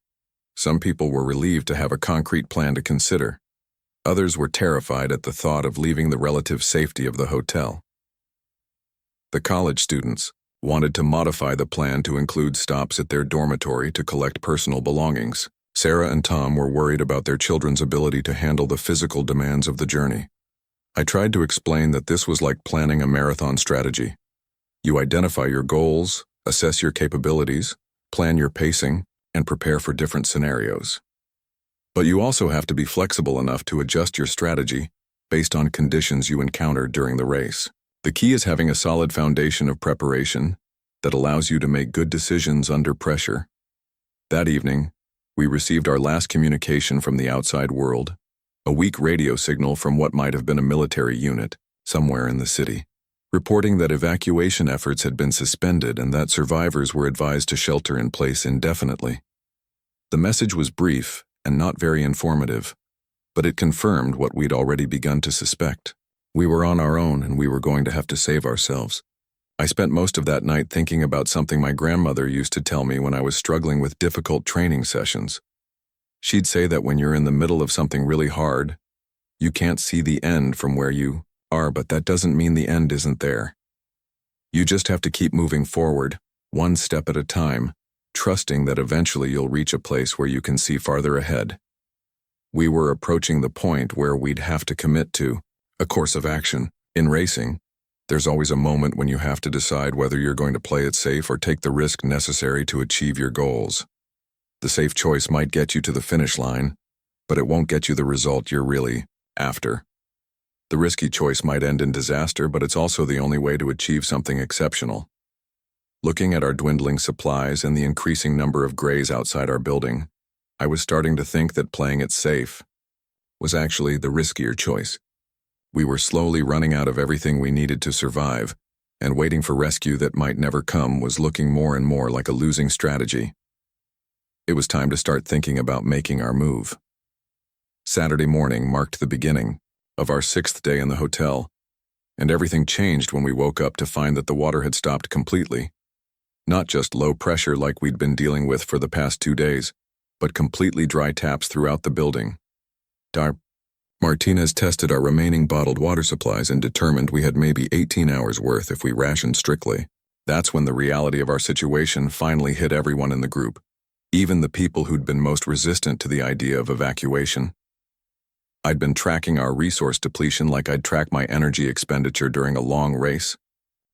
Some people were relieved to have a concrete plan to consider. Others were terrified at the thought of leaving the relative safety of the hotel. The college students wanted to modify the plan to include stops at their dormitory to collect personal belongings. Sarah and Tom were worried about their children's ability to handle the physical demands of the journey. I tried to explain that this was like planning a marathon strategy. You identify your goals, assess your capabilities, plan your pacing, and prepare for different scenarios. But you also have to be flexible enough to adjust your strategy based on conditions you encounter during the race. The key is having a solid foundation of preparation that allows you to make good decisions under pressure. That evening, we received our last communication from the outside world, a weak radio signal from what might have been a military unit somewhere in the city, reporting that evacuation efforts had been suspended and that survivors were advised to shelter in place indefinitely. The message was brief and not very informative, but it confirmed what we'd already begun to suspect. We were on our own and we were going to have to save ourselves. I spent most of that night thinking about something my grandmother used to tell me when I was struggling with difficult training sessions. She'd say that when you're in the middle of something really hard, you can't see the end from where you are, but that doesn't mean the end isn't there. You just have to keep moving forward, one step at a time, trusting that eventually you'll reach a place where you can see farther ahead. We were approaching the point where we'd have to commit to a course of action. In racing, there's always a moment when you have to decide whether you're going to play it safe or take the risk necessary to achieve your goals. The safe choice might get you to the finish line, but it won't get you the result you're really after. The risky choice might end in disaster, but it's also the only way to achieve something exceptional. Looking at our dwindling supplies and the increasing number of grays outside our building, I was starting to think that playing it safe was actually the riskier choice. We were slowly running out of everything we needed to survive, and waiting for rescue that might never come was looking more and more like a losing strategy. It was time to start thinking about making our move. Saturday morning marked the beginning of our 6th day in the hotel, and everything changed when we woke up to find that the water had stopped completely. Not just low pressure like we'd been dealing with for the past 2 days, but completely dry taps throughout the building. Martinez tested our remaining bottled water supplies and determined we had maybe 18 hours worth if we rationed strictly. That's when the reality of our situation finally hit everyone in the group, even the people who'd been most resistant to the idea of evacuation. I'd been tracking our resource depletion like I'd track my energy expenditure during a long race,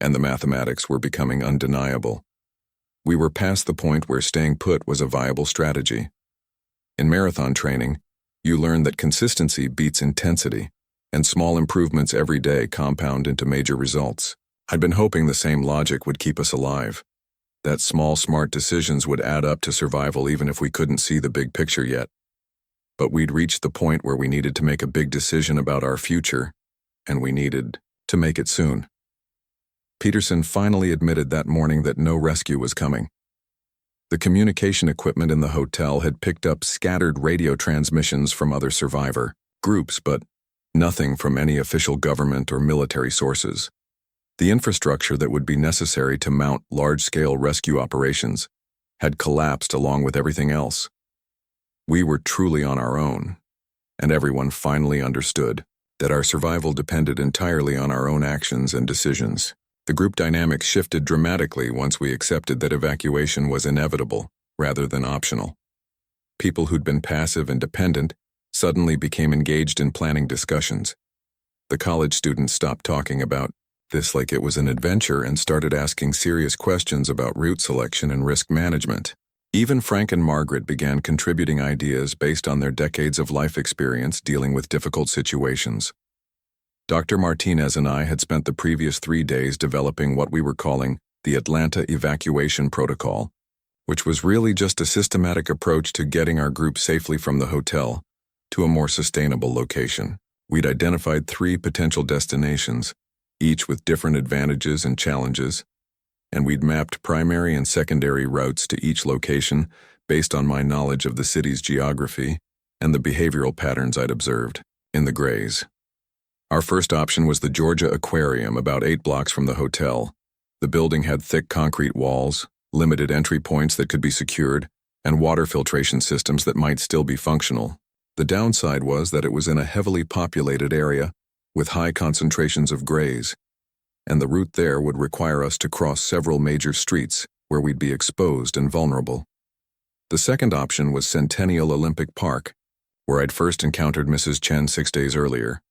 and the mathematics were becoming undeniable. We were past the point where staying put was a viable strategy. In marathon training, you learn that consistency beats intensity, and small improvements every day compound into major results. I'd been hoping the same logic would keep us alive, that small, smart decisions would add up to survival even if we couldn't see the big picture yet. But we'd reached the point where we needed to make a big decision about our future, and we needed to make it soon. Peterson finally admitted that morning that no rescue was coming. The communication equipment in the hotel had picked up scattered radio transmissions from other survivor groups, but nothing from any official government or military sources. The infrastructure that would be necessary to mount large-scale rescue operations had collapsed along with everything else. We were truly on our own, and everyone finally understood that our survival depended entirely on our own actions and decisions. The group dynamics shifted dramatically once we accepted that evacuation was inevitable rather than optional. People who'd been passive and dependent suddenly became engaged in planning discussions. The college students stopped talking about this like it was an adventure and started asking serious questions about route selection and risk management. Even Frank and Margaret began contributing ideas based on their decades of life experience dealing with difficult situations. Dr. Martinez and I had spent the previous 3 days developing what we were calling the Atlanta Evacuation Protocol, which was really just a systematic approach to getting our group safely from the hotel to a more sustainable location. We'd identified 3 potential destinations, each with different advantages and challenges, and we'd mapped primary and secondary routes to each location based on my knowledge of the city's geography and the behavioral patterns I'd observed in the Grays. Our first option was the Georgia Aquarium, about 8 blocks from the hotel. The building had thick concrete walls, limited entry points that could be secured, and water filtration systems that might still be functional. The downside was that it was in a heavily populated area with high concentrations of Grays, and the route there would require us to cross several major streets where we'd be exposed and vulnerable. The second option was Centennial Olympic Park, where I'd first encountered Mrs. Chen 6 days earlier.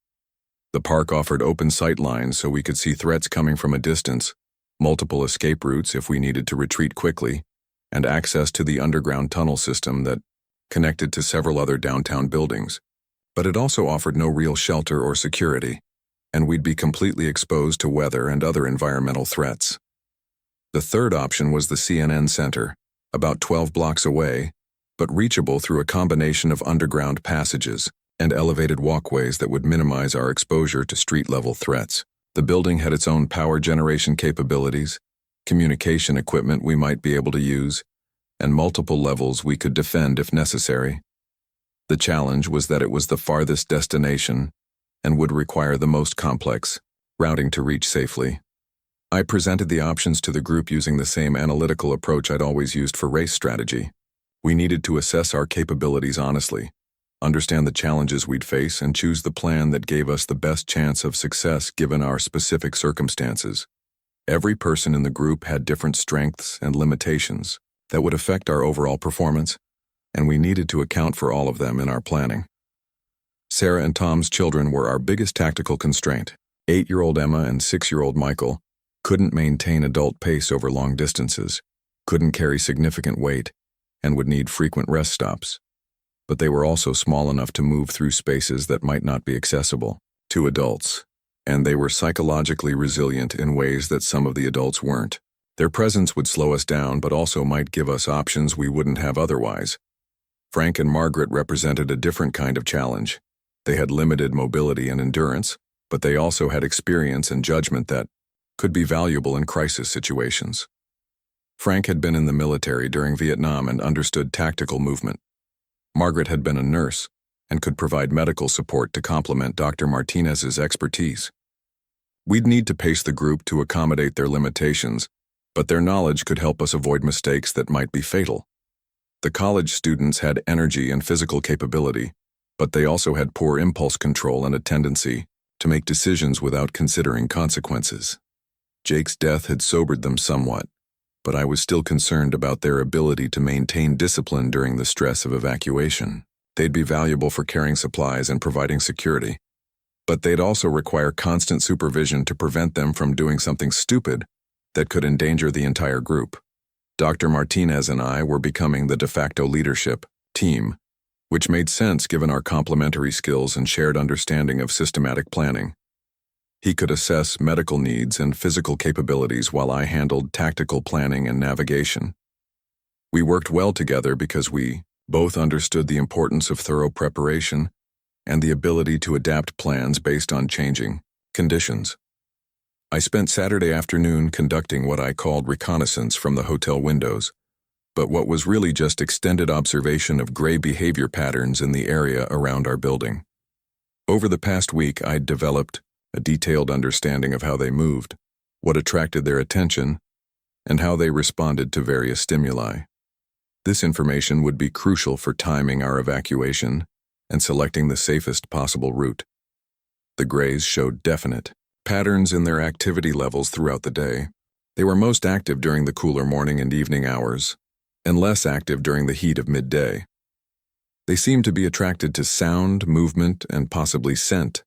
The park offered open sight lines so we could see threats coming from a distance, multiple escape routes if we needed to retreat quickly, and access to the underground tunnel system that connected to several other downtown buildings. But it also offered no real shelter or security, and we'd be completely exposed to weather and other environmental threats. The third option was the CNN Center, about 12 blocks away, but reachable through a combination of underground passages and elevated walkways that would minimize our exposure to street-level threats. The building had its own power generation capabilities, communication equipment we might be able to use, and multiple levels we could defend if necessary. The challenge was that it was the farthest destination and would require the most complex routing to reach safely. I presented the options to the group using the same analytical approach I'd always used for race strategy. We needed to assess our capabilities honestly, understand the challenges we'd face, and choose the plan that gave us the best chance of success given our specific circumstances. Every person in the group had different strengths and limitations that would affect our overall performance, and we needed to account for all of them in our planning. Sarah and Tom's children were our biggest tactical constraint. 8-year-old Emma and 6-year-old Michael couldn't maintain adult pace over long distances, couldn't carry significant weight, and would need frequent rest stops. But they were also small enough to move through spaces that might not be accessible to adults, and they were psychologically resilient in ways that some of the adults weren't. Their presence would slow us down, but also might give us options we wouldn't have otherwise. Frank and Margaret represented a different kind of challenge. They had limited mobility and endurance, but they also had experience and judgment that could be valuable in crisis situations. Frank had been in the military during Vietnam and understood tactical movement. Margaret had been a nurse and could provide medical support to complement Dr. Martinez's expertise. We'd need to pace the group to accommodate their limitations, but their knowledge could help us avoid mistakes that might be fatal. The college students had energy and physical capability, but they also had poor impulse control and a tendency to make decisions without considering consequences. Jake's death had sobered them somewhat, but I was still concerned about their ability to maintain discipline during the stress of evacuation. They'd be valuable for carrying supplies and providing security, but they'd also require constant supervision to prevent them from doing something stupid that could endanger the entire group. Dr. Martinez and I were becoming the de facto leadership team, which made sense given our complementary skills and shared understanding of systematic planning. He could assess medical needs and physical capabilities while I handled tactical planning and navigation. We worked well together because we both understood the importance of thorough preparation and the ability to adapt plans based on changing conditions. I spent Saturday afternoon conducting what I called reconnaissance from the hotel windows, but what was really just extended observation of gray behavior patterns in the area around our building. Over the past week, I'd developed a detailed understanding of how they moved, what attracted their attention, and how they responded to various stimuli. This information would be crucial for timing our evacuation and selecting the safest possible route. The Grays showed definite patterns in their activity levels throughout the day. They were most active during the cooler morning and evening hours, and less active during the heat of midday. They seemed to be attracted to sound, movement, and possibly scent,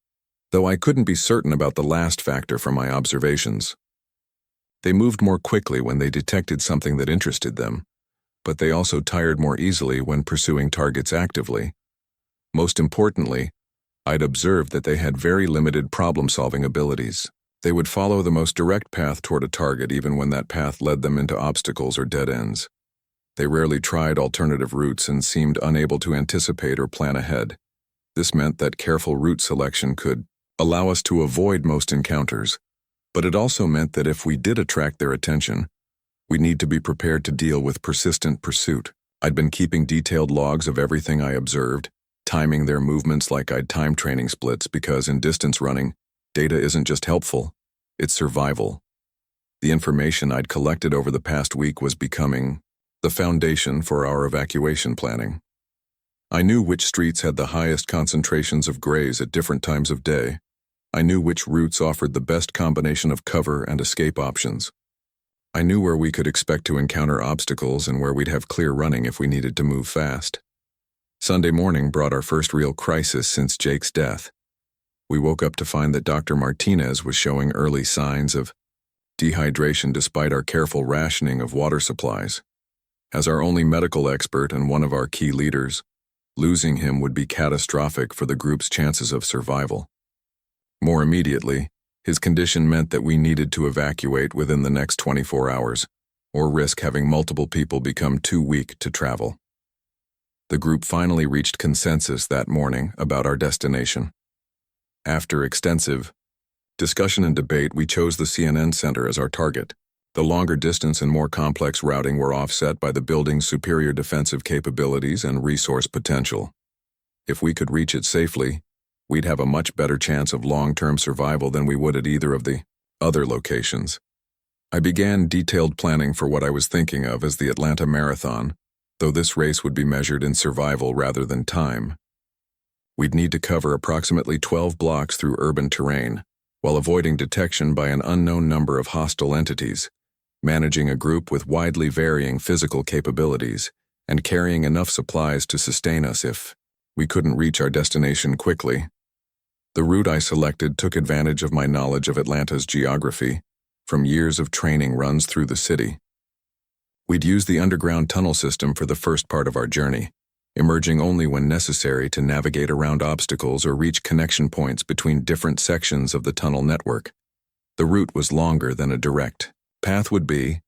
though I couldn't be certain about the last factor from my observations. They moved more quickly when they detected something that interested them, but they also tired more easily when pursuing targets actively. Most importantly, I'd observed that they had very limited problem-solving abilities. They would follow the most direct path toward a target even when that path led them into obstacles or dead ends. They rarely tried alternative routes and seemed unable to anticipate or plan ahead. This meant that careful route selection could allow us to avoid most encounters, but it also meant that if we did attract their attention, we'd need to be prepared to deal with persistent pursuit. I'd been keeping detailed logs of everything I observed, timing their movements like I'd time training splits because in distance running, data isn't just helpful, it's survival. The information I'd collected over the past week was becoming the foundation for our evacuation planning. I knew which streets had the highest concentrations of grays at different times of day. I knew which routes offered the best combination of cover and escape options. I knew where we could expect to encounter obstacles and where we'd have clear running if we needed to move fast. Sunday morning brought our first real crisis since Jake's death. We woke up to find that Dr. Martinez was showing early signs of dehydration despite our careful rationing of water supplies. As our only medical expert and one of our key leaders, losing him would be catastrophic for the group's chances of survival. More immediately, his condition meant that we needed to evacuate within the next 24 hours, or risk having multiple people become too weak to travel. The group finally reached consensus that morning about our destination. After extensive discussion and debate, we chose the CNN Center as our target. The longer distance and more complex routing were offset by the building's superior defensive capabilities and resource potential. If we could reach it safely, we'd have a much better chance of long-term survival than we would at either of the other locations. I began detailed planning for what I was thinking of as the Atlanta Marathon, though this race would be measured in survival rather than time. We'd need to cover approximately 12 blocks through urban terrain, while avoiding detection by an unknown number of hostile entities, managing a group with widely varying physical capabilities, and carrying enough supplies to sustain us if we couldn't reach our destination quickly. The route I selected took advantage of my knowledge of Atlanta's geography, from years of training runs through the city. We'd use the underground tunnel system for the first part of our journey, emerging only when necessary to navigate around obstacles or reach connection points between different sections of the tunnel network. The route was longer than a direct path would be,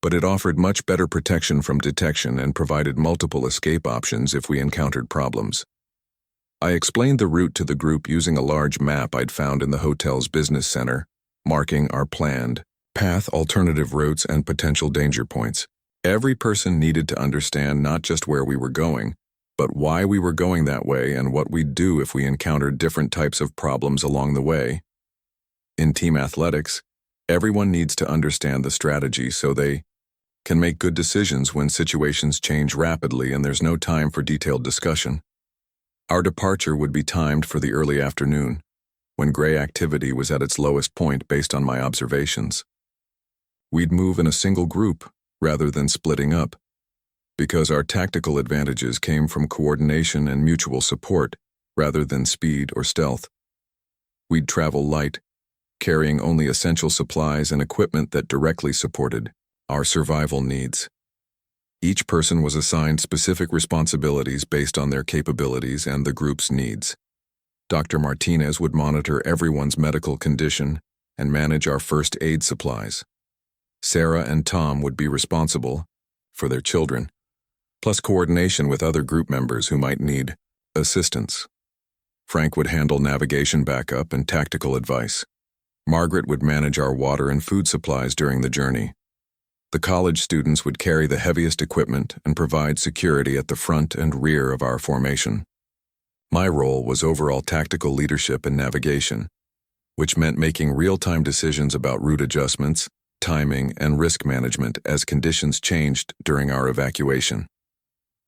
but it offered much better protection from detection and provided multiple escape options if we encountered problems. I explained the route to the group using a large map I'd found in the hotel's business center, marking our planned path, alternative routes, and potential danger points. Every person needed to understand not just where we were going, but why we were going that way and what we'd do if we encountered different types of problems along the way. In team athletics, everyone needs to understand the strategy so they can make good decisions when situations change rapidly and there's no time for detailed discussion. Our departure would be timed for the early afternoon, when gray activity was at its lowest point based on my observations. We'd move in a single group rather than splitting up, because our tactical advantages came from coordination and mutual support rather than speed or stealth. We'd travel light, carrying only essential supplies and equipment that directly supported our survival needs. Each person was assigned specific responsibilities based on their capabilities and the group's needs. Dr. Martinez would monitor everyone's medical condition and manage our first aid supplies. Sarah and Tom would be responsible for their children, plus coordination with other group members who might need assistance. Frank would handle navigation backup and tactical advice. Margaret would manage our water and food supplies during the journey. The college students would carry the heaviest equipment and provide security at the front and rear of our formation. My role was overall tactical leadership and navigation, which meant making real-time decisions about route adjustments, timing, and risk management as conditions changed during our evacuation.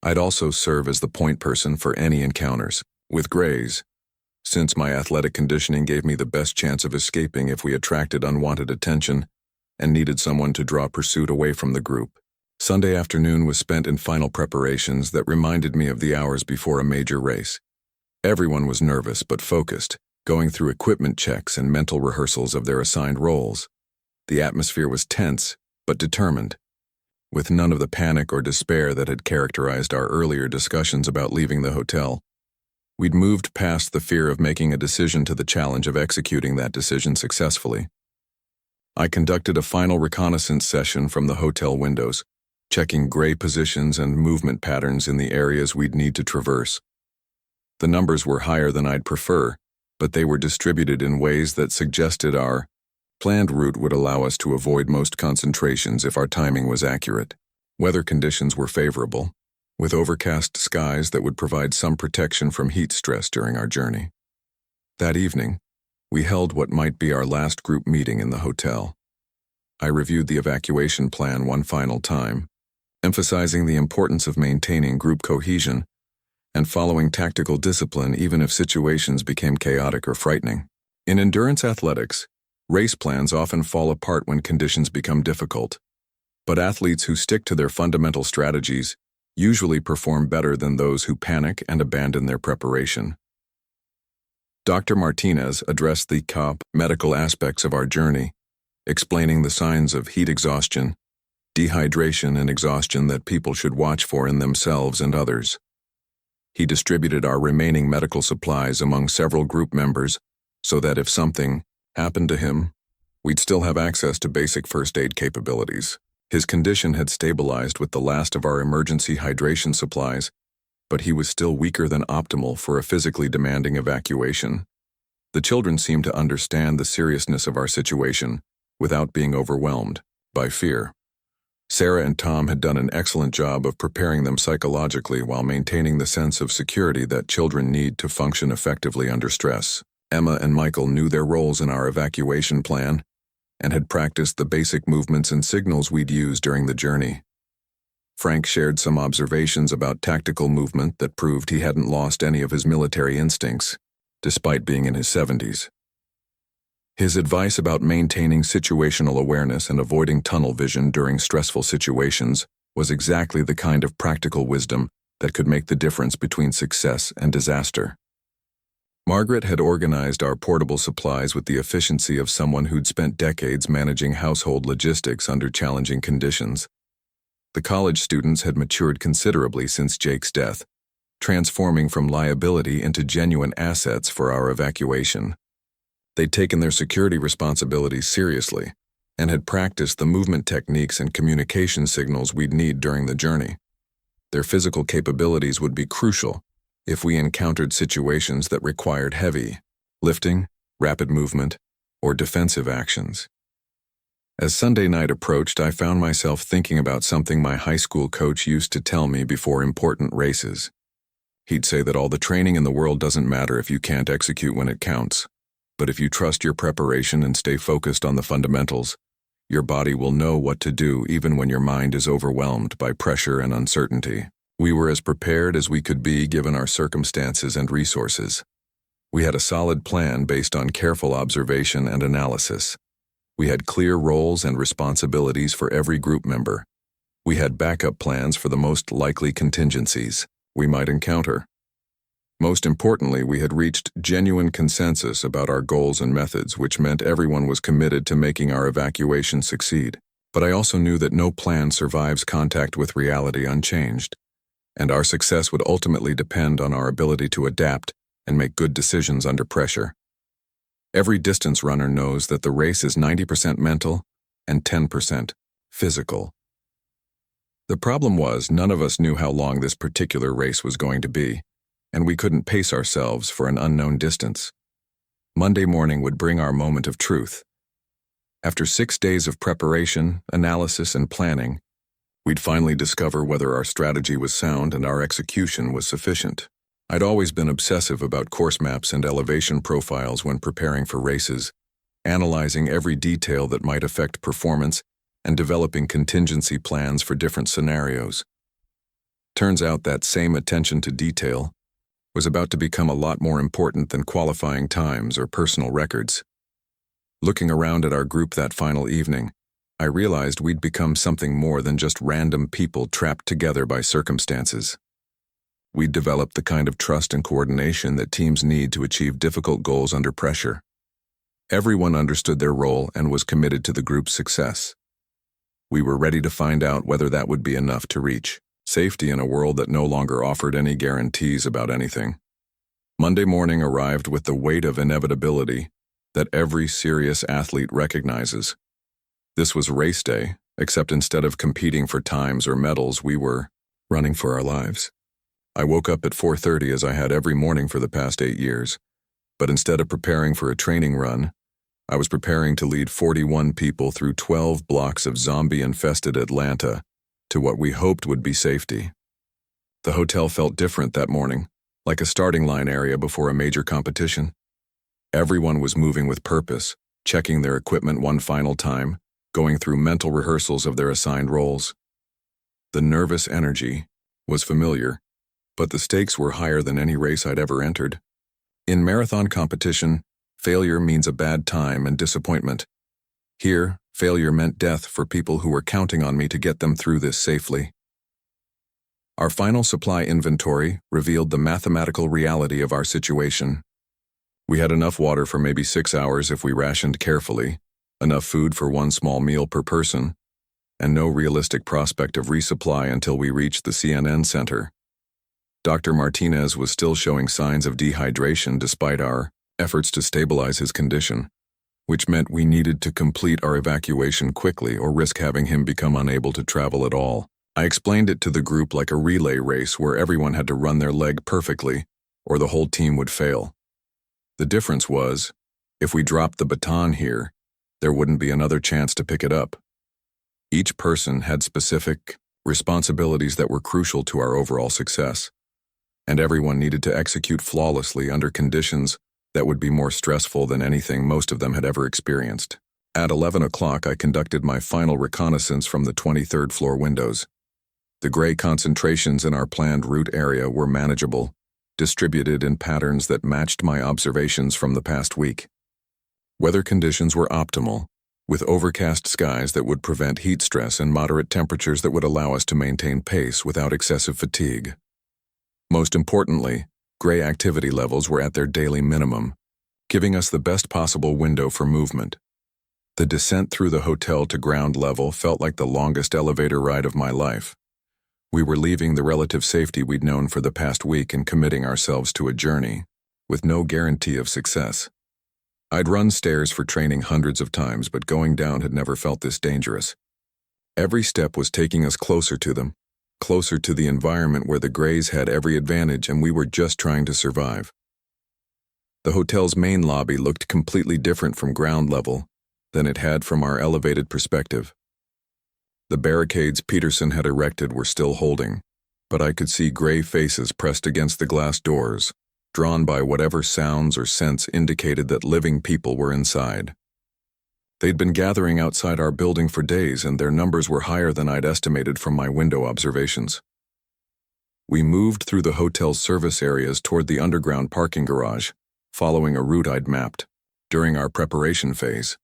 I'd also serve as the point person for any encounters with grays, since my athletic conditioning gave me the best chance of escaping if we attracted unwanted attention and needed someone to draw pursuit away from the group. Sunday afternoon was spent in final preparations that reminded me of the hours before a major race. Everyone was nervous but focused, going through equipment checks and mental rehearsals of their assigned roles. The atmosphere was tense, but determined, with none of the panic or despair that had characterized our earlier discussions about leaving the hotel. We'd moved past the fear of making a decision to the challenge of executing that decision successfully. I conducted a final reconnaissance session from the hotel windows, checking gray positions and movement patterns in the areas we'd need to traverse. The numbers were higher than I'd prefer, but they were distributed in ways that suggested our planned route would allow us to avoid most concentrations if our timing was accurate. Weather conditions were favorable, with overcast skies that would provide some protection from heat stress during our journey. That evening, we held what might be our last group meeting in the hotel. I reviewed the evacuation plan one final time, emphasizing the importance of maintaining group cohesion and following tactical discipline even if situations became chaotic or frightening. In endurance athletics, race plans often fall apart when conditions become difficult, but athletes who stick to their fundamental strategies usually perform better than those who panic and abandon their preparation. Dr. Martinez addressed the medical aspects of our journey, explaining the signs of heat exhaustion, dehydration, and exhaustion that people should watch for in themselves and others. He distributed our remaining medical supplies among several group members so that if something happened to him, we'd still have access to basic first aid capabilities. His condition had stabilized with the last of our emergency hydration supplies, but he was still weaker than optimal for a physically demanding evacuation. The children seemed to understand the seriousness of our situation without being overwhelmed by fear. Sarah and Tom had done an excellent job of preparing them psychologically while maintaining the sense of security that children need to function effectively under stress. Emma and Michael knew their roles in our evacuation plan and had practiced the basic movements and signals we'd use during the journey. Frank shared some observations about tactical movement that proved he hadn't lost any of his military instincts, despite being in his 70s. His advice about maintaining situational awareness and avoiding tunnel vision during stressful situations was exactly the kind of practical wisdom that could make the difference between success and disaster. Margaret had organized our portable supplies with the efficiency of someone who'd spent decades managing household logistics under challenging conditions. The college students had matured considerably since Jake's death, transforming from liability into genuine assets for our evacuation. They'd taken their security responsibilities seriously and had practiced the movement techniques and communication signals we'd need during the journey. Their physical capabilities would be crucial if we encountered situations that required heavy lifting, rapid movement, or defensive actions. As Sunday night approached, I found myself thinking about something my high school coach used to tell me before important races. He'd say that all the training in the world doesn't matter if you can't execute when it counts, but if you trust your preparation and stay focused on the fundamentals, your body will know what to do even when your mind is overwhelmed by pressure and uncertainty. We were as prepared as we could be given our circumstances and resources. We had a solid plan based on careful observation and analysis. We had clear roles and responsibilities for every group member. We had backup plans for the most likely contingencies we might encounter. Most importantly, we had reached genuine consensus about our goals and methods, which meant everyone was committed to making our evacuation succeed. But I also knew that no plan survives contact with reality unchanged, and our success would ultimately depend on our ability to adapt and make good decisions under pressure. Every distance runner knows that the race is 90% mental and 10% physical. The problem was none of us knew how long this particular race was going to be, and we couldn't pace ourselves for an unknown distance. Monday morning would bring our moment of truth. After 6 days of preparation, analysis, and planning, we'd finally discover whether our strategy was sound and our execution was sufficient. I'd always been obsessive about course maps and elevation profiles when preparing for races, analyzing every detail that might affect performance and developing contingency plans for different scenarios. Turns out that same attention to detail was about to become a lot more important than qualifying times or personal records. Looking around at our group that final evening, I realized we'd become something more than just random people trapped together by circumstances. We'd developed the kind of trust and coordination that teams need to achieve difficult goals under pressure. Everyone understood their role and was committed to the group's success. We were ready to find out whether that would be enough to reach safety in a world that no longer offered any guarantees about anything. Monday morning arrived with the weight of inevitability that every serious athlete recognizes. This was race day, except instead of competing for times or medals, we were running for our lives. I woke up at 4:30 as I had every morning for the past 8 years, but instead of preparing for a training run, I was preparing to lead 41 people through 12 blocks of zombie-infested Atlanta to what we hoped would be safety. The hotel felt different that morning, like a starting line area before a major competition. Everyone was moving with purpose, checking their equipment one final time, going through mental rehearsals of their assigned roles. The nervous energy was familiar, but the stakes were higher than any race I'd ever entered. In marathon competition, failure means a bad time and disappointment. Here, failure meant death for people who were counting on me to get them through this safely. Our final supply inventory revealed the mathematical reality of our situation. We had enough water for maybe 6 hours if we rationed carefully, enough food for one small meal per person, and no realistic prospect of resupply until we reached the CNN center. Dr. Martinez was still showing signs of dehydration despite our efforts to stabilize his condition, which meant we needed to complete our evacuation quickly or risk having him become unable to travel at all. I explained it to the group like a relay race where everyone had to run their leg perfectly, or the whole team would fail. The difference was, if we dropped the baton here, there wouldn't be another chance to pick it up. Each person had specific responsibilities that were crucial to our overall success, and everyone needed to execute flawlessly under conditions that would be more stressful than anything most of them had ever experienced. At 11 o'clock, I conducted my final reconnaissance from the 23rd floor windows. The gray concentrations in our planned route area were manageable, distributed in patterns that matched my observations from the past week. Weather conditions were optimal, with overcast skies that would prevent heat stress and moderate temperatures that would allow us to maintain pace without excessive fatigue. Most importantly, gray activity levels were at their daily minimum, giving us the best possible window for movement. The descent through the hotel to ground level felt like the longest elevator ride of my life. We were leaving the relative safety we'd known for the past week and committing ourselves to a journey, with no guarantee of success. I'd run stairs for training hundreds of times, but going down had never felt this dangerous. Every step was taking us closer to them, closer to the environment where the Greys had every advantage and we were just trying to survive. The hotel's main lobby looked completely different from ground level than it had from our elevated perspective. The barricades Peterson had erected were still holding, but I could see gray faces pressed against the glass doors, drawn by whatever sounds or scents indicated that living people were inside. They'd been gathering outside our building for days, and their numbers were higher than I'd estimated from my window observations. We moved through the hotel's service areas toward the underground parking garage, following a route I'd mapped. During our preparation phase,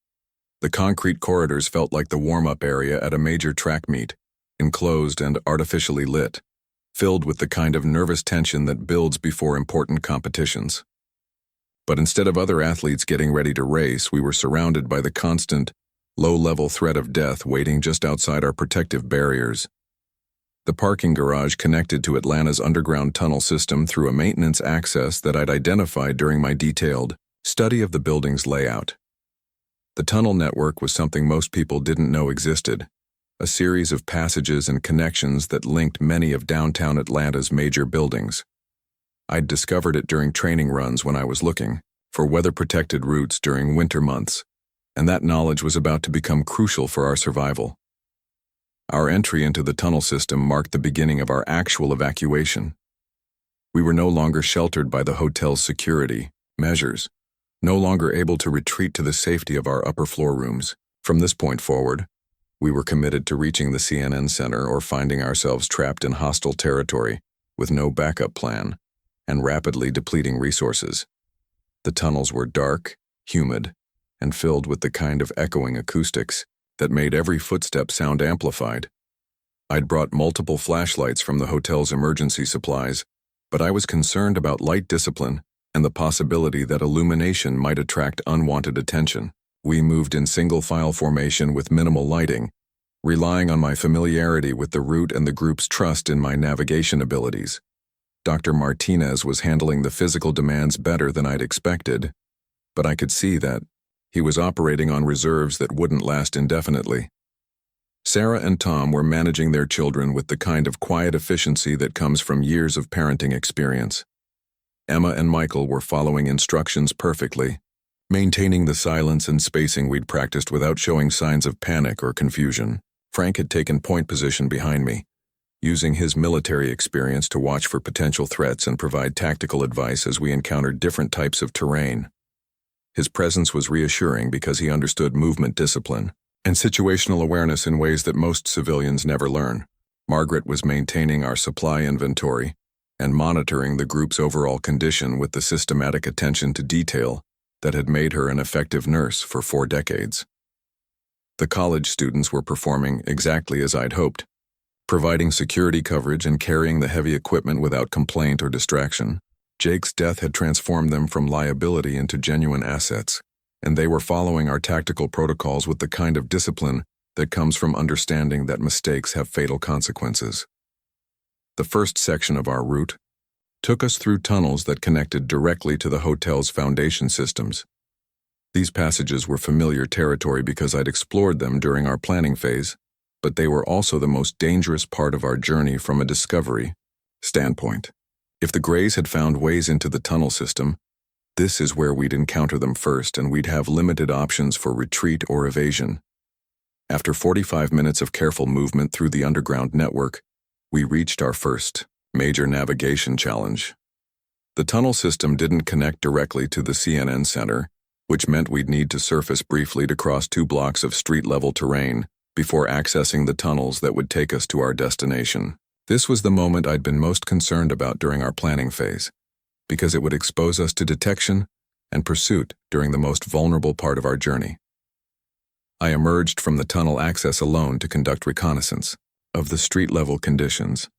the concrete corridors felt like the warm-up area at a major track meet, enclosed and artificially lit, filled with the kind of nervous tension that builds before important competitions. But instead of other athletes getting ready to race, we were surrounded by the constant, low-level threat of death waiting just outside our protective barriers. The parking garage connected to Atlanta's underground tunnel system through a maintenance access that I'd identified during my detailed study of the building's layout. The tunnel network was something most people didn't know existed, a series of passages and connections that linked many of downtown Atlanta's major buildings. I'd discovered it during training runs when I was looking for weather-protected routes during winter months, and that knowledge was about to become crucial for our survival. Our entry into the tunnel system marked the beginning of our actual evacuation. We were no longer sheltered by the hotel's security measures, no longer able to retreat to the safety of our upper floor rooms. From this point forward, we were committed to reaching the CNN Center or finding ourselves trapped in hostile territory with no backup plan and rapidly depleting resources. The tunnels were dark, humid, and filled with the kind of echoing acoustics that made every footstep sound amplified. I'd brought multiple flashlights from the hotel's emergency supplies, But I was concerned about light discipline and the possibility that illumination might attract unwanted attention. We moved in single-file formation with minimal lighting, relying on my familiarity with the route and the group's trust in my navigation abilities. Dr. Martinez was handling the physical demands better than I'd expected, but I could see that he was operating on reserves that wouldn't last indefinitely. Sarah and Tom were managing their children with the kind of quiet efficiency that comes from years of parenting experience. Emma and Michael were following instructions perfectly, maintaining the silence and spacing we'd practiced without showing signs of panic or confusion. Frank had taken point position behind me, using his military experience to watch for potential threats and provide tactical advice as we encountered different types of terrain. His presence was reassuring because he understood movement discipline and situational awareness in ways that most civilians never learn. Margaret was maintaining our supply inventory and monitoring the group's overall condition with the systematic attention to detail that had made her an effective nurse for 4 decades. The college students were performing exactly as I'd hoped, providing security coverage and carrying the heavy equipment without complaint or distraction. Jake's death had transformed them from liability into genuine assets, and they were following our tactical protocols with the kind of discipline that comes from understanding that mistakes have fatal consequences. The first section of our route took us through tunnels that connected directly to the hotel's foundation systems. These passages were familiar territory because I'd explored them during our planning phase, but they were also the most dangerous part of our journey from a discovery standpoint. If the Greys had found ways into the tunnel system, this is where we'd encounter them first, and we'd have limited options for retreat or evasion. After 45 minutes of careful movement through the underground network, we reached our first major navigation challenge. The tunnel system didn't connect directly to the CNN Center, which meant we'd need to surface briefly to cross 2 blocks of street-level terrain before accessing the tunnels that would take us to our destination. This was the moment I'd been most concerned about during our planning phase, because it would expose us to detection and pursuit during the most vulnerable part of our journey. I emerged from the tunnel access alone to conduct reconnaissance of the street-level conditions.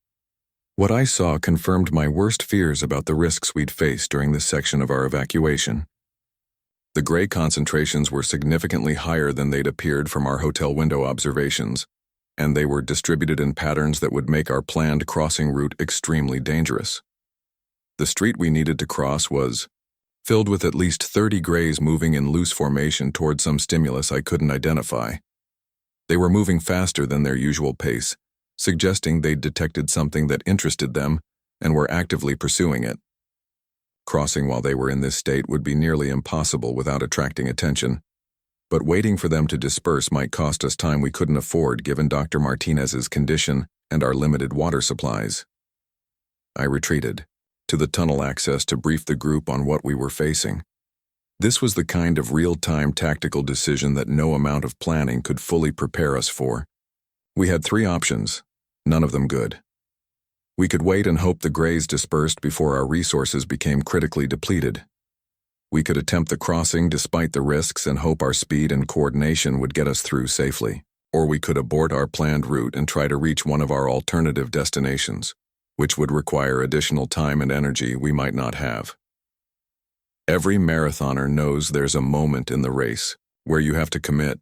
What I saw confirmed my worst fears about the risks we'd face during this section of our evacuation. The Grey concentrations were significantly higher than they'd appeared from our hotel window observations, and they were distributed in patterns that would make our planned crossing route extremely dangerous. The street we needed to cross was filled with at least 30 Greys moving in loose formation toward some stimulus I couldn't identify. They were moving faster than their usual pace, suggesting they'd detected something that interested them and were actively pursuing it. Crossing while they were in this state would be nearly impossible without attracting attention, but waiting for them to disperse might cost us time we couldn't afford given Dr. Martinez's condition and our limited water supplies. I retreated to the tunnel access to brief the group on what we were facing. This was the kind of real-time tactical decision that no amount of planning could fully prepare us for. We had 3 options, none of them good. We could wait and hope the Greys dispersed before our resources became critically depleted. We could attempt the crossing despite the risks and hope our speed and coordination would get us through safely. Or we could abort our planned route and try to reach one of our alternative destinations, which would require additional time and energy we might not have. Every marathoner knows there's a moment in the race where you have to commit.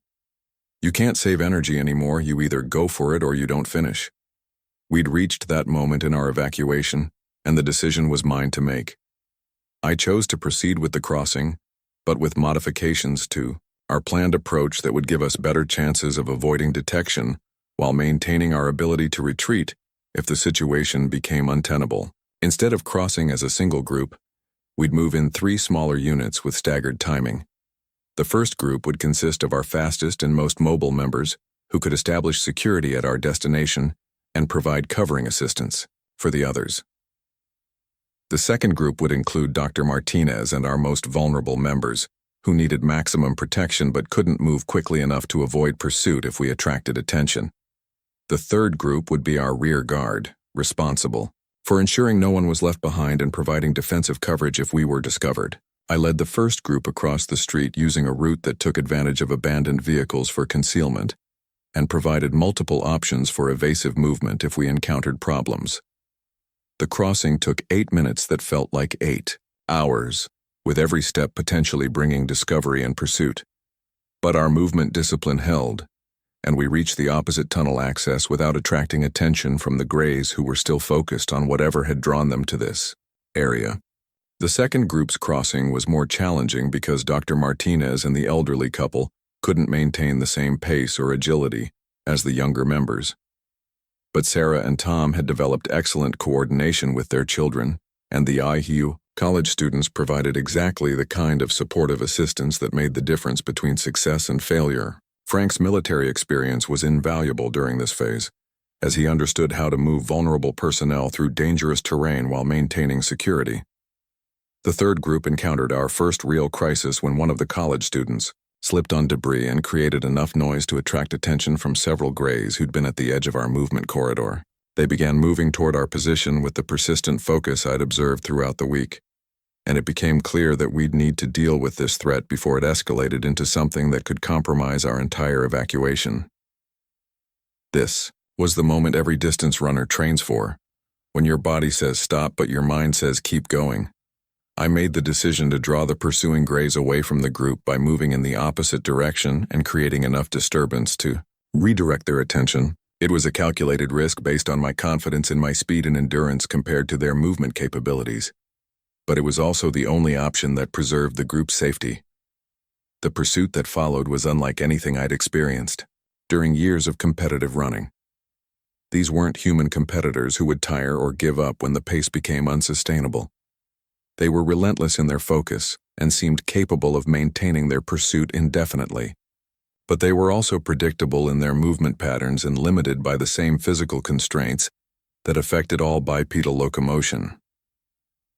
You can't save energy anymore, you either go for it or you don't finish. We'd reached that moment in our evacuation, and the decision was mine to make. I chose to proceed with the crossing, but with modifications to our planned approach that would give us better chances of avoiding detection while maintaining our ability to retreat if the situation became untenable. Instead of crossing as a single group, we'd move in 3 smaller units with staggered timing. The first group would consist of our fastest and most mobile members who could establish security at our destination and provide covering assistance for the others. The second group would include Dr. Martinez and our most vulnerable members, who needed maximum protection but couldn't move quickly enough to avoid pursuit if we attracted attention. The third group would be our rear guard, responsible for ensuring no one was left behind and providing defensive coverage if we were discovered. I led the first group across the street using a route that took advantage of abandoned vehicles for concealment and provided multiple options for evasive movement if we encountered problems. The crossing took 8 minutes that felt like 8 hours, with every step potentially bringing discovery and pursuit. But our movement discipline held, and we reached the opposite tunnel access without attracting attention from the Greys who were still focused on whatever had drawn them to this area. The second group's crossing was more challenging because Dr. Martinez and the elderly couple couldn't maintain the same pace or agility as the younger members. But Sarah and Tom had developed excellent coordination with their children, and the IHU college students provided exactly the kind of supportive assistance that made the difference between success and failure. Frank's military experience was invaluable during this phase, as he understood how to move vulnerable personnel through dangerous terrain while maintaining security. The third group encountered our first real crisis when one of the college students slipped on debris and created enough noise to attract attention from several Greys who'd been at the edge of our movement corridor. They began moving toward our position with the persistent focus I'd observed throughout the week, and it became clear that we'd need to deal with this threat before it escalated into something that could compromise our entire evacuation. This was the moment every distance runner trains for, when your body says stop but your mind says keep going. I made the decision to draw the pursuing Greys away from the group by moving in the opposite direction and creating enough disturbance to redirect their attention. It was a calculated risk based on my confidence in my speed and endurance compared to their movement capabilities. But it was also the only option that preserved the group's safety. The pursuit that followed was unlike anything I'd experienced during years of competitive running. These weren't human competitors who would tire or give up when the pace became unsustainable. They were relentless in their focus and seemed capable of maintaining their pursuit indefinitely. But they were also predictable in their movement patterns and limited by the same physical constraints that affected all bipedal locomotion.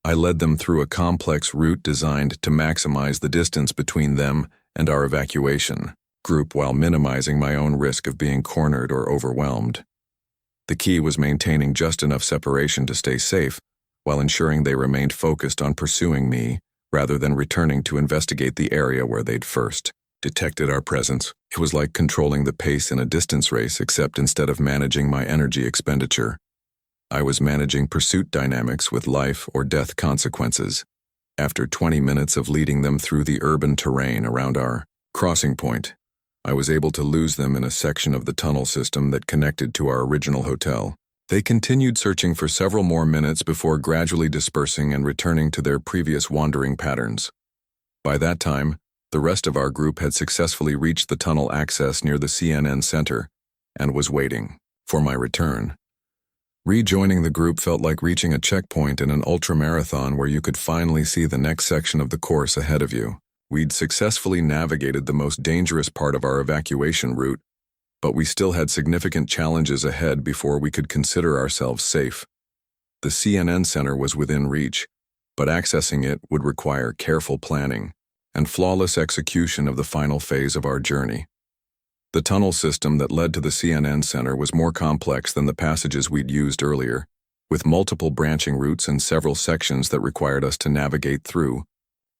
I led them through a complex route designed to maximize the distance between them and our evacuation group while minimizing my own risk of being cornered or overwhelmed. The key was maintaining just enough separation to stay safe, while ensuring they remained focused on pursuing me rather than returning to investigate the area where they'd first detected our presence. It was like controlling the pace in a distance race, except instead of managing my energy expenditure, I was managing pursuit dynamics with life or death consequences. After 20 minutes of leading them through the urban terrain around our crossing point, I was able to lose them in a section of the tunnel system that connected to our original hotel. They continued searching for several more minutes before gradually dispersing and returning to their previous wandering patterns. By that time, the rest of our group had successfully reached the tunnel access near the CNN Center and was waiting for my return. Rejoining the group felt like reaching a checkpoint in an ultramarathon where you could finally see the next section of the course ahead of you. We'd successfully navigated the most dangerous part of our evacuation route, but we still had significant challenges ahead before we could consider ourselves safe. The CNN Center was within reach, but accessing it would require careful planning and flawless execution of the final phase of our journey. The tunnel system that led to the CNN Center was more complex than the passages we'd used earlier, with multiple branching routes and several sections that required us to navigate through,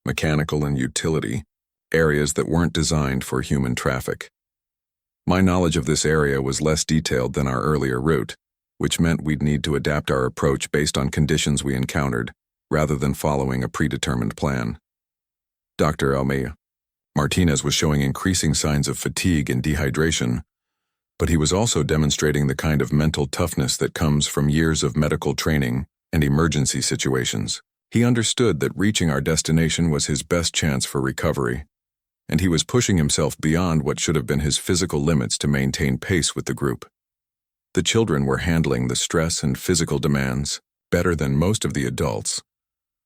mechanical and utility, areas that weren't designed for human traffic. My knowledge of this area was less detailed than our earlier route, which meant we'd need to adapt our approach based on conditions we encountered, rather than following a predetermined plan. Dr. Martinez was showing increasing signs of fatigue and dehydration, but he was also demonstrating the kind of mental toughness that comes from years of medical training and emergency situations. He understood that reaching our destination was his best chance for recovery, and he was pushing himself beyond what should have been his physical limits to maintain pace with the group. The children were handling the stress and physical demands better than most of the adults,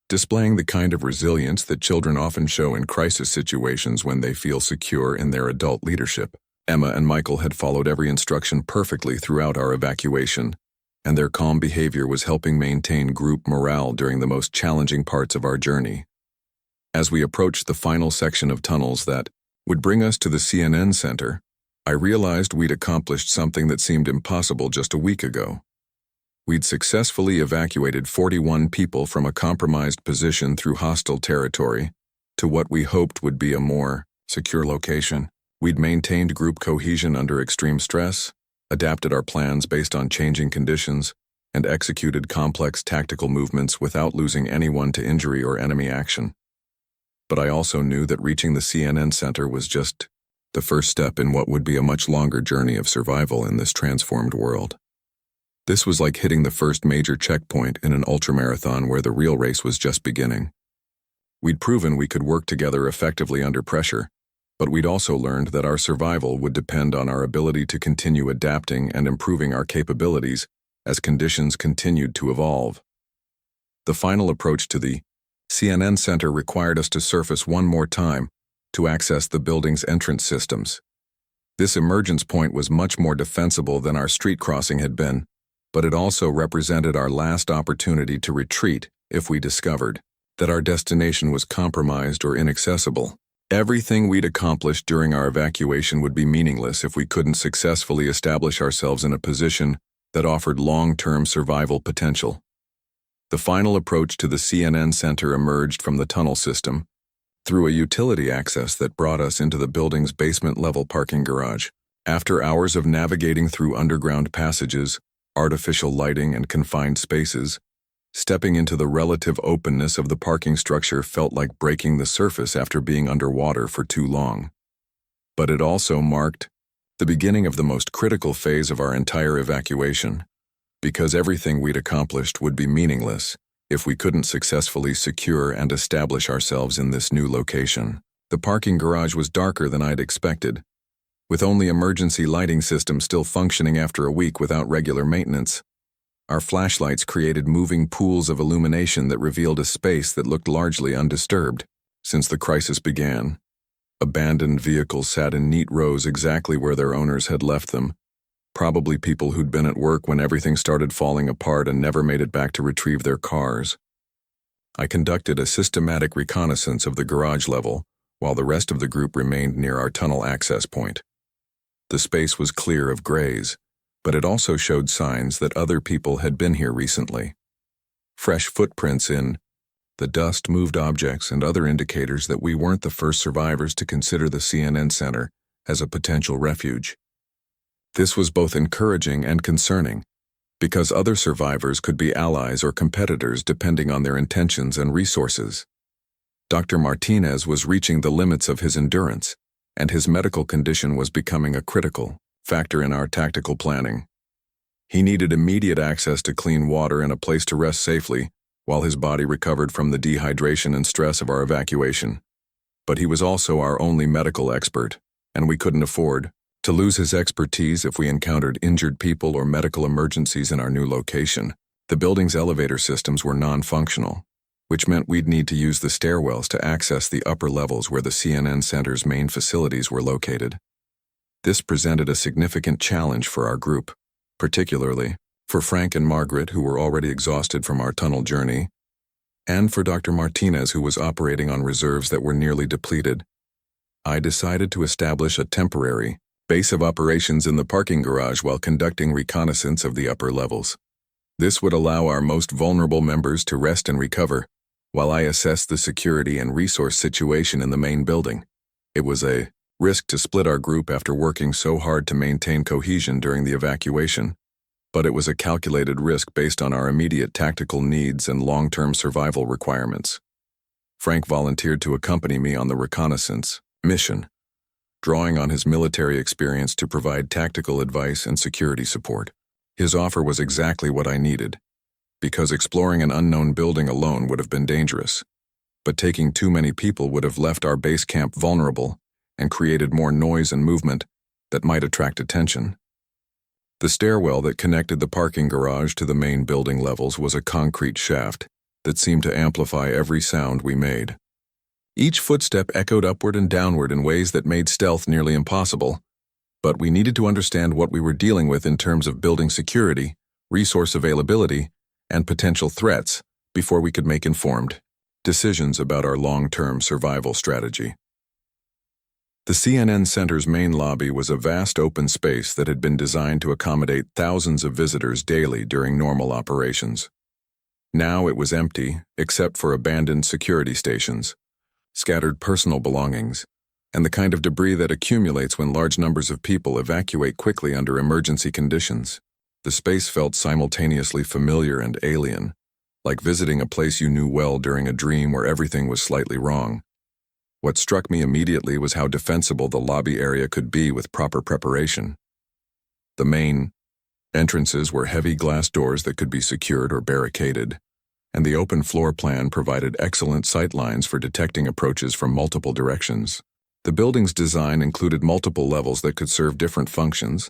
displaying the kind of resilience that children often show in crisis situations when they feel secure in their adult leadership. Emma and Michael had followed every instruction perfectly throughout our evacuation, and their calm behavior was helping maintain group morale during the most challenging parts of our journey. As we approached the final section of tunnels that would bring us to the CNN Center, I realized we'd accomplished something that seemed impossible just a week ago. We'd successfully evacuated 41 people from a compromised position through hostile territory to what we hoped would be a more secure location. We'd maintained group cohesion under extreme stress, adapted our plans based on changing conditions, and executed complex tactical movements without losing anyone to injury or enemy action. But I also knew that reaching the CNN Center was just the first step in what would be a much longer journey of survival in this transformed world. This was like hitting the first major checkpoint in an ultramarathon where the real race was just beginning. We'd proven we could work together effectively under pressure, but we'd also learned that our survival would depend on our ability to continue adapting and improving our capabilities as conditions continued to evolve. The final approach to the CNN Center required us to surface one more time to access the building's entrance systems. This emergence point was much more defensible than our street crossing had been, but it also represented our last opportunity to retreat if we discovered that our destination was compromised or inaccessible. Everything we'd accomplished during our evacuation would be meaningless if we couldn't successfully establish ourselves in a position that offered long-term survival potential. The final approach to the CNN Center emerged from the tunnel system through a utility access that brought us into the building's basement-level parking garage. After hours of navigating through underground passages, artificial lighting, and confined spaces, stepping into the relative openness of the parking structure felt like breaking the surface after being underwater for too long. But it also marked the beginning of the most critical phase of our entire evacuation, because everything we'd accomplished would be meaningless if we couldn't successfully secure and establish ourselves in this new location. The parking garage was darker than I'd expected, with only emergency lighting systems still functioning after a week without regular maintenance. Our flashlights created moving pools of illumination that revealed a space that looked largely undisturbed. Since the crisis began, abandoned vehicles sat in neat rows exactly where their owners had left them, probably people who'd been at work when everything started falling apart and never made it back to retrieve their cars. I conducted a systematic reconnaissance of the garage level, while the rest of the group remained near our tunnel access point. The space was clear of grays, but it also showed signs that other people had been here recently. Fresh footprints in the dust, moved objects, and other indicators that we weren't the first survivors to consider the CNN Center as a potential refuge. This was both encouraging and concerning, because other survivors could be allies or competitors depending on their intentions and resources. Dr. Martinez was reaching the limits of his endurance, and his medical condition was becoming a critical factor in our tactical planning. He needed immediate access to clean water and a place to rest safely while his body recovered from the dehydration and stress of our evacuation. But he was also our only medical expert, and we couldn't afford to lose his expertise if we encountered injured people or medical emergencies in our new location. The building's elevator systems were non-functional, which meant we'd need to use the stairwells to access the upper levels where the CNN Center's main facilities were located. This presented a significant challenge for our group, particularly for Frank and Margaret, who were already exhausted from our tunnel journey, and for Dr. Martinez, who was operating on reserves that were nearly depleted. I decided to establish a temporary base of operations in the parking garage while conducting reconnaissance of the upper levels. This would allow our most vulnerable members to rest and recover, while I assessed the security and resource situation in the main building. It was a risk to split our group after working so hard to maintain cohesion during the evacuation, but it was a calculated risk based on our immediate tactical needs and long-term survival requirements. Frank volunteered to accompany me on the reconnaissance mission, drawing on his military experience to provide tactical advice and security support. His offer was exactly what I needed, because exploring an unknown building alone would have been dangerous, but taking too many people would have left our base camp vulnerable and created more noise and movement that might attract attention. The stairwell that connected the parking garage to the main building levels was a concrete shaft that seemed to amplify every sound we made. Each footstep echoed upward and downward in ways that made stealth nearly impossible, but we needed to understand what we were dealing with in terms of building security, resource availability, and potential threats before we could make informed decisions about our long-term survival strategy. The CNN Center's main lobby was a vast open space that had been designed to accommodate thousands of visitors daily during normal operations. Now it was empty, except for abandoned security stations, scattered personal belongings, and the kind of debris that accumulates when large numbers of people evacuate quickly under emergency conditions. The space felt simultaneously familiar and alien, like visiting a place you knew well during a dream where everything was slightly wrong. What struck me immediately was how defensible the lobby area could be with proper preparation. The main entrances were heavy glass doors that could be secured or barricaded, and the open floor plan provided excellent sight lines for detecting approaches from multiple directions. The building's design included multiple levels that could serve different functions,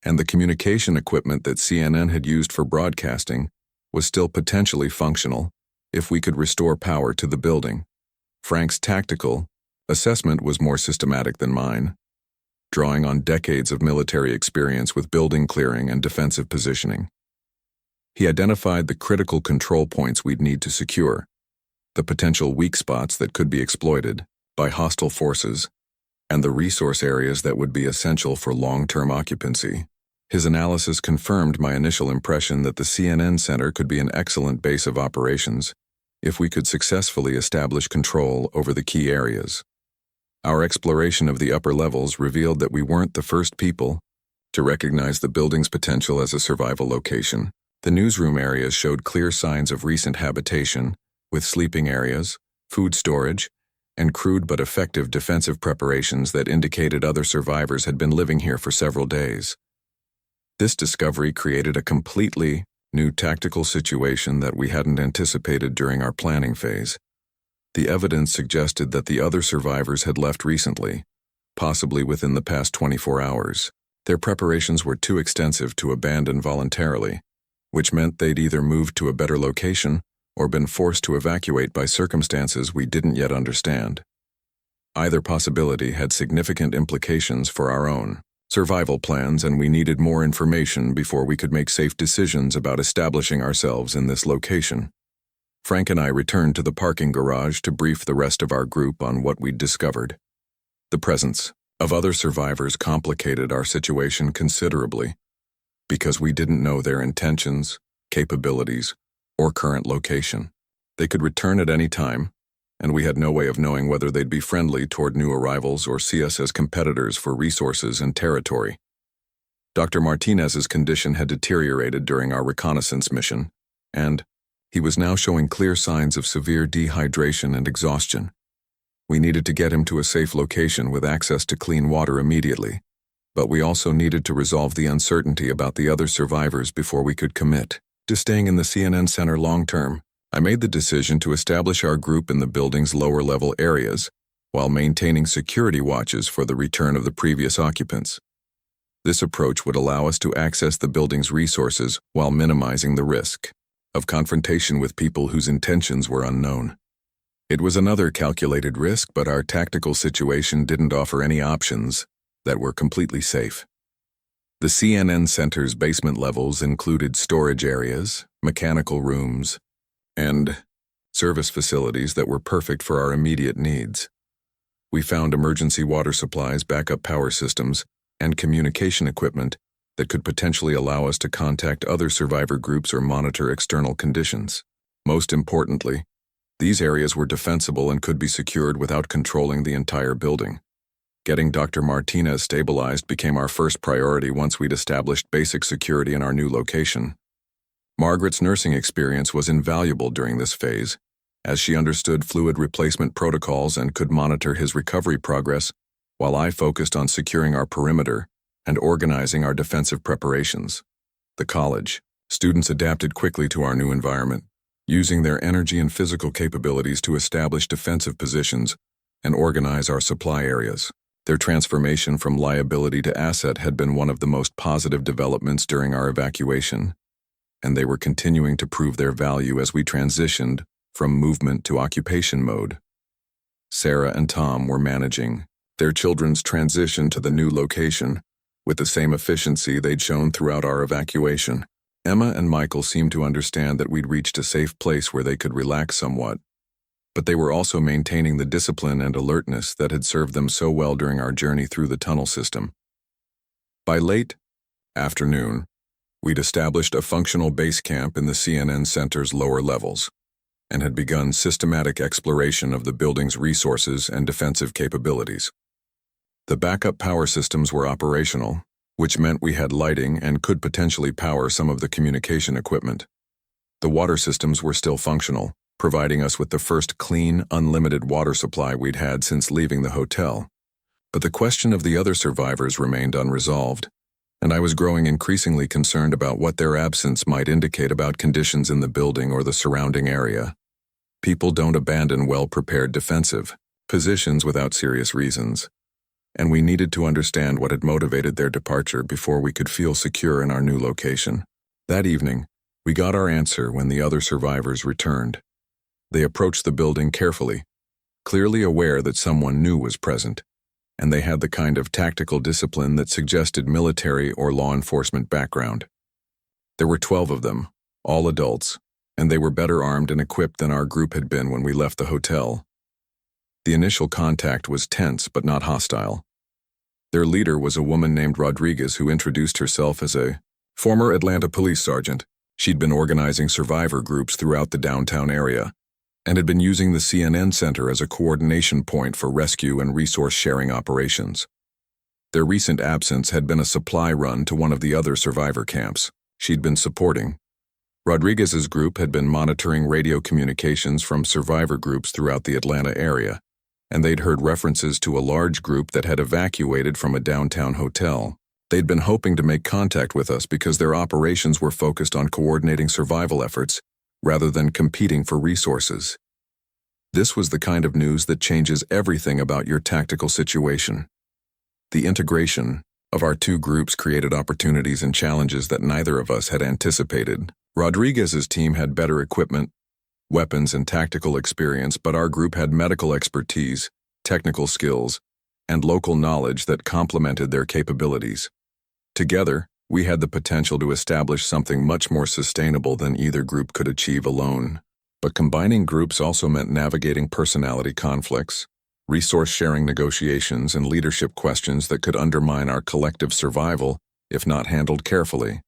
and the communication equipment that CNN had used for broadcasting was still potentially functional if we could restore power to the building. Frank's tactical assessment was more systematic than mine, drawing on decades of military experience with building clearing and defensive positioning. He identified the critical control points we'd need to secure, the potential weak spots that could be exploited by hostile forces, and the resource areas that would be essential for long-term occupancy. His analysis confirmed my initial impression that the CNN Center could be an excellent base of operations if we could successfully establish control over the key areas. Our exploration of the upper levels revealed that we weren't the first people to recognize the building's potential as a survival location. The newsroom areas showed clear signs of recent habitation, with sleeping areas, food storage, and crude but effective defensive preparations that indicated other survivors had been living here for several days. This discovery created a completely new tactical situation that we hadn't anticipated during our planning phase. The evidence suggested that the other survivors had left recently, possibly within the past 24 hours. Their preparations were too extensive to abandon voluntarily, which meant they'd either moved to a better location or been forced to evacuate by circumstances we didn't yet understand. Either possibility had significant implications for our own survival plans, and we needed more information before we could make safe decisions about establishing ourselves in this location. Frank and I returned to the parking garage to brief the rest of our group on what we'd discovered. The presence of other survivors complicated our situation considerably, because we didn't know their intentions, capabilities, or current location. They could return at any time, and we had no way of knowing whether they'd be friendly toward new arrivals or see us as competitors for resources and territory. Dr. Martinez's condition had deteriorated during our reconnaissance mission, and he was now showing clear signs of severe dehydration and exhaustion. We needed to get him to a safe location with access to clean water immediately, but we also needed to resolve the uncertainty about the other survivors before we could commit to staying in the CNN Center long term. I made the decision to establish our group in the building's lower-level areas while maintaining security watches for the return of the previous occupants. This approach would allow us to access the building's resources while minimizing the risk of confrontation with people whose intentions were unknown. It was another calculated risk, but our tactical situation didn't offer any options that were completely safe. The CNN Center's basement levels included storage areas, mechanical rooms, and service facilities that were perfect for our immediate needs. We found emergency water supplies, backup power systems, and communication equipment that could potentially allow us to contact other survivor groups or monitor external conditions. Most importantly, these areas were defensible and could be secured without controlling the entire building. Getting Dr. Martinez stabilized became our first priority once we'd established basic security in our new location. Margaret's nursing experience was invaluable during this phase, as she understood fluid replacement protocols and could monitor his recovery progress, while I focused on securing our perimeter and organizing our defensive preparations. The college students adapted quickly to our new environment, using their energy and physical capabilities to establish defensive positions and organize our supply areas. Their transformation from liability to asset had been one of the most positive developments during our evacuation, and they were continuing to prove their value as we transitioned from movement to occupation mode. Sarah and Tom were managing their children's transition to the new location with the same efficiency they'd shown throughout our evacuation. Emma and Michael seemed to understand that we'd reached a safe place where they could relax somewhat, but they were also maintaining the discipline and alertness that had served them so well during our journey through the tunnel system. By late afternoon, we'd established a functional base camp in the CNN Center's lower levels and had begun systematic exploration of the building's resources and defensive capabilities. The backup power systems were operational, which meant we had lighting and could potentially power some of the communication equipment. The water systems were still functional, providing us with the first clean, unlimited water supply we'd had since leaving the hotel. But the question of the other survivors remained unresolved, and I was growing increasingly concerned about what their absence might indicate about conditions in the building or the surrounding area. People don't abandon well-prepared defensive positions without serious reasons, and we needed to understand what had motivated their departure before we could feel secure in our new location. That evening, we got our answer when the other survivors returned. They approached the building carefully, clearly aware that someone new was present, and they had the kind of tactical discipline that suggested military or law enforcement background. There were 12 of them, all adults, and they were better armed and equipped than our group had been when we left the hotel. The initial contact was tense but not hostile. Their leader was a woman named Rodriguez who introduced herself as a former Atlanta police sergeant. She'd been organizing survivor groups throughout the downtown area and had been using the CNN Center as a coordination point for rescue and resource-sharing operations. Their recent absence had been a supply run to one of the other survivor camps she'd been supporting. Rodriguez's group had been monitoring radio communications from survivor groups throughout the Atlanta area, and they'd heard references to a large group that had evacuated from a downtown hotel. They'd been hoping to make contact with us because their operations were focused on coordinating survival efforts rather than competing for resources. This was the kind of news that changes everything about your tactical situation. The integration of our two groups created opportunities and challenges that neither of us had anticipated. Rodriguez's team had better equipment, weapons, and tactical experience, but our group had medical expertise, technical skills, and local knowledge that complemented their capabilities. Together, we had the potential to establish something much more sustainable than either group could achieve alone. But combining groups also meant navigating personality conflicts, resource-sharing negotiations, and leadership questions that could undermine our collective survival if not handled carefully.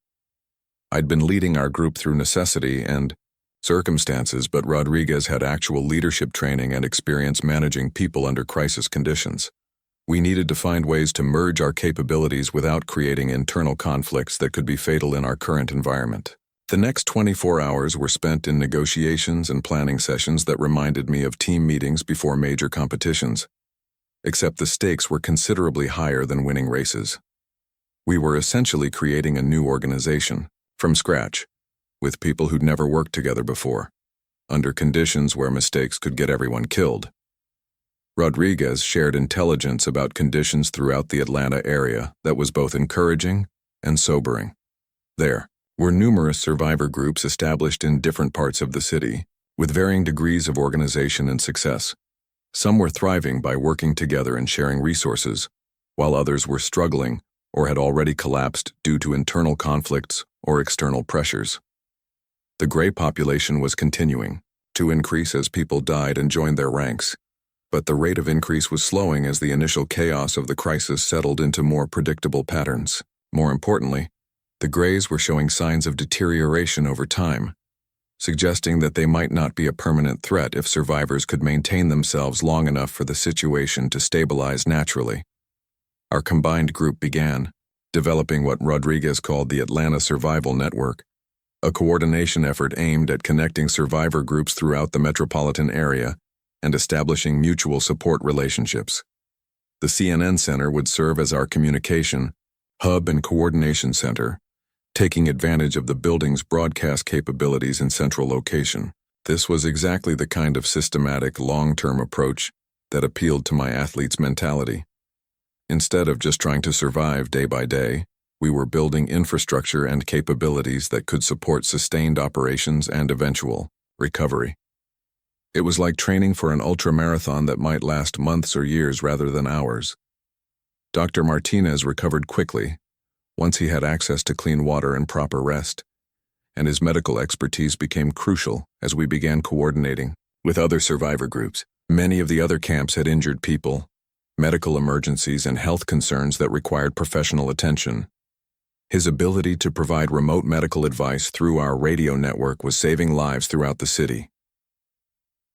I'd been leading our group through necessity and circumstances, but Rodriguez had actual leadership training and experience managing people under crisis conditions. We needed to find ways to merge our capabilities without creating internal conflicts that could be fatal in our current environment. The next 24 hours were spent in negotiations and planning sessions that reminded me of team meetings before major competitions, except the stakes were considerably higher than winning races. We were essentially creating a new organization, from scratch, with people who'd never worked together before, under conditions where mistakes could get everyone killed. Rodriguez shared intelligence about conditions throughout the Atlanta area that was both encouraging and sobering. There were numerous survivor groups established in different parts of the city, with varying degrees of organization and success. Some were thriving by working together and sharing resources, while others were struggling or had already collapsed due to internal conflicts or external pressures. The gray population was continuing to increase as people died and joined their ranks, but the rate of increase was slowing as the initial chaos of the crisis settled into more predictable patterns. More importantly, the grays were showing signs of deterioration over time, suggesting that they might not be a permanent threat if survivors could maintain themselves long enough for the situation to stabilize naturally. Our combined group began developing what Rodriguez called the Atlanta Survival Network, a coordination effort aimed at connecting survivor groups throughout the metropolitan area and establishing mutual support relationships. The CNN Center would serve as our communication hub and coordination center, taking advantage of the building's broadcast capabilities and central location. This was exactly the kind of systematic, long-term approach that appealed to my athlete's mentality. Instead of just trying to survive day by day, we were building infrastructure and capabilities that could support sustained operations and eventual recovery. It was like training for an ultramarathon that might last months or years rather than hours. Dr. Martinez recovered quickly, once he had access to clean water and proper rest, and his medical expertise became crucial as we began coordinating with other survivor groups. Many of the other camps had injured people, medical emergencies, and health concerns that required professional attention. His ability to provide remote medical advice through our radio network was saving lives throughout the city.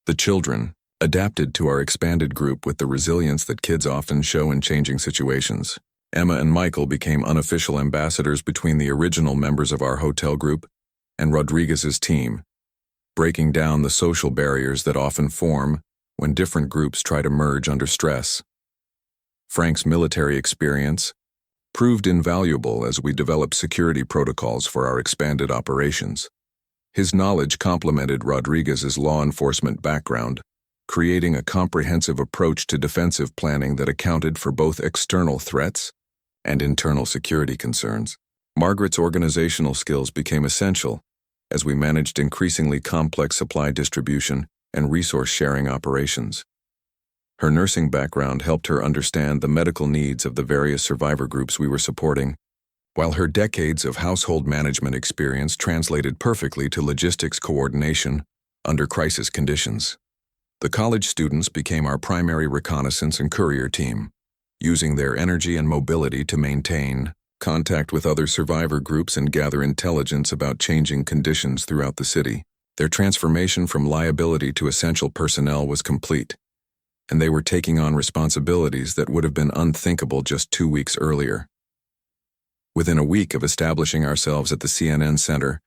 The children adapted to our expanded group with the resilience that kids often show in changing situations. Emma and Michael became unofficial ambassadors between the original members of our hotel group and Rodriguez's team, breaking down the social barriers that often form when different groups try to merge under stress. Frank's military experience proved invaluable as we developed security protocols for our expanded operations. His knowledge complemented Rodriguez's law enforcement background, creating a comprehensive approach to defensive planning that accounted for both external threats and internal security concerns. Margaret's organizational skills became essential as we managed increasingly complex supply distribution and resource-sharing operations. Her nursing background helped her understand the medical needs of the various survivor groups we were supporting, while her decades of household management experience translated perfectly to logistics coordination under crisis conditions. The college students became our primary reconnaissance and courier team, using their energy and mobility to maintain contact with other survivor groups and gather intelligence about changing conditions throughout the city. Their transformation from liability to essential personnel was complete, and they were taking on responsibilities that would have been unthinkable just 2 weeks earlier. Within a week of establishing ourselves at the CNN Center,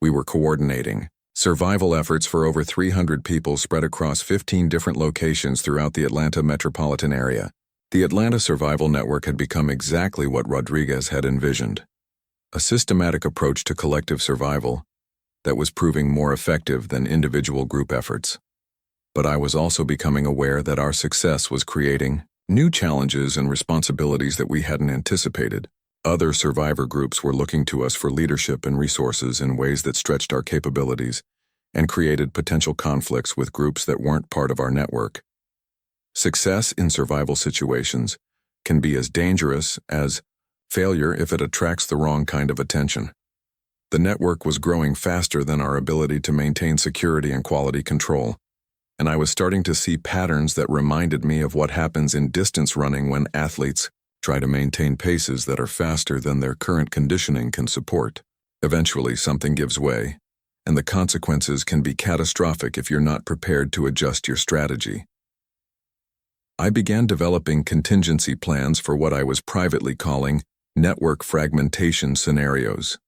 we were coordinating survival efforts for over 300 people spread across 15 different locations throughout the Atlanta metropolitan area. The Atlanta Survival Network had become exactly what Rodriguez had envisioned, a systematic approach to collective survival that was proving more effective than individual group efforts. But I was also becoming aware that our success was creating new challenges and responsibilities that we hadn't anticipated. Other survivor groups were looking to us for leadership and resources in ways that stretched our capabilities and created potential conflicts with groups that weren't part of our network. Success in survival situations can be as dangerous as failure if it attracts the wrong kind of attention. The network was growing faster than our ability to maintain security and quality control, and I was starting to see patterns that reminded me of what happens in distance running when athletes try to maintain paces that are faster than their current conditioning can support. Eventually, something gives way, and the consequences can be catastrophic if you're not prepared to adjust your strategy. I began developing contingency plans for what I was privately calling network fragmentation scenarios,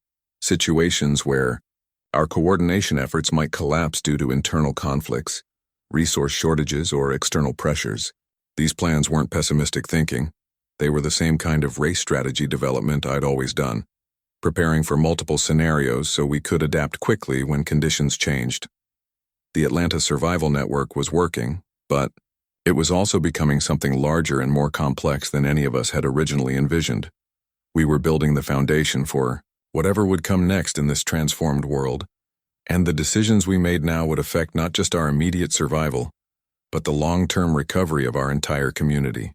situations where our coordination efforts might collapse due to internal conflicts, resource shortages, or external pressures. These plans weren't pessimistic thinking. They were the same kind of race strategy development I'd always done, preparing for multiple scenarios so we could adapt quickly when conditions changed. The Atlanta Survival Network was working, but it was also becoming something larger and more complex than any of us had originally envisioned. We were building the foundation for whatever would come next in this transformed world, and the decisions we made now would affect not just our immediate survival, but the long-term recovery of our entire community.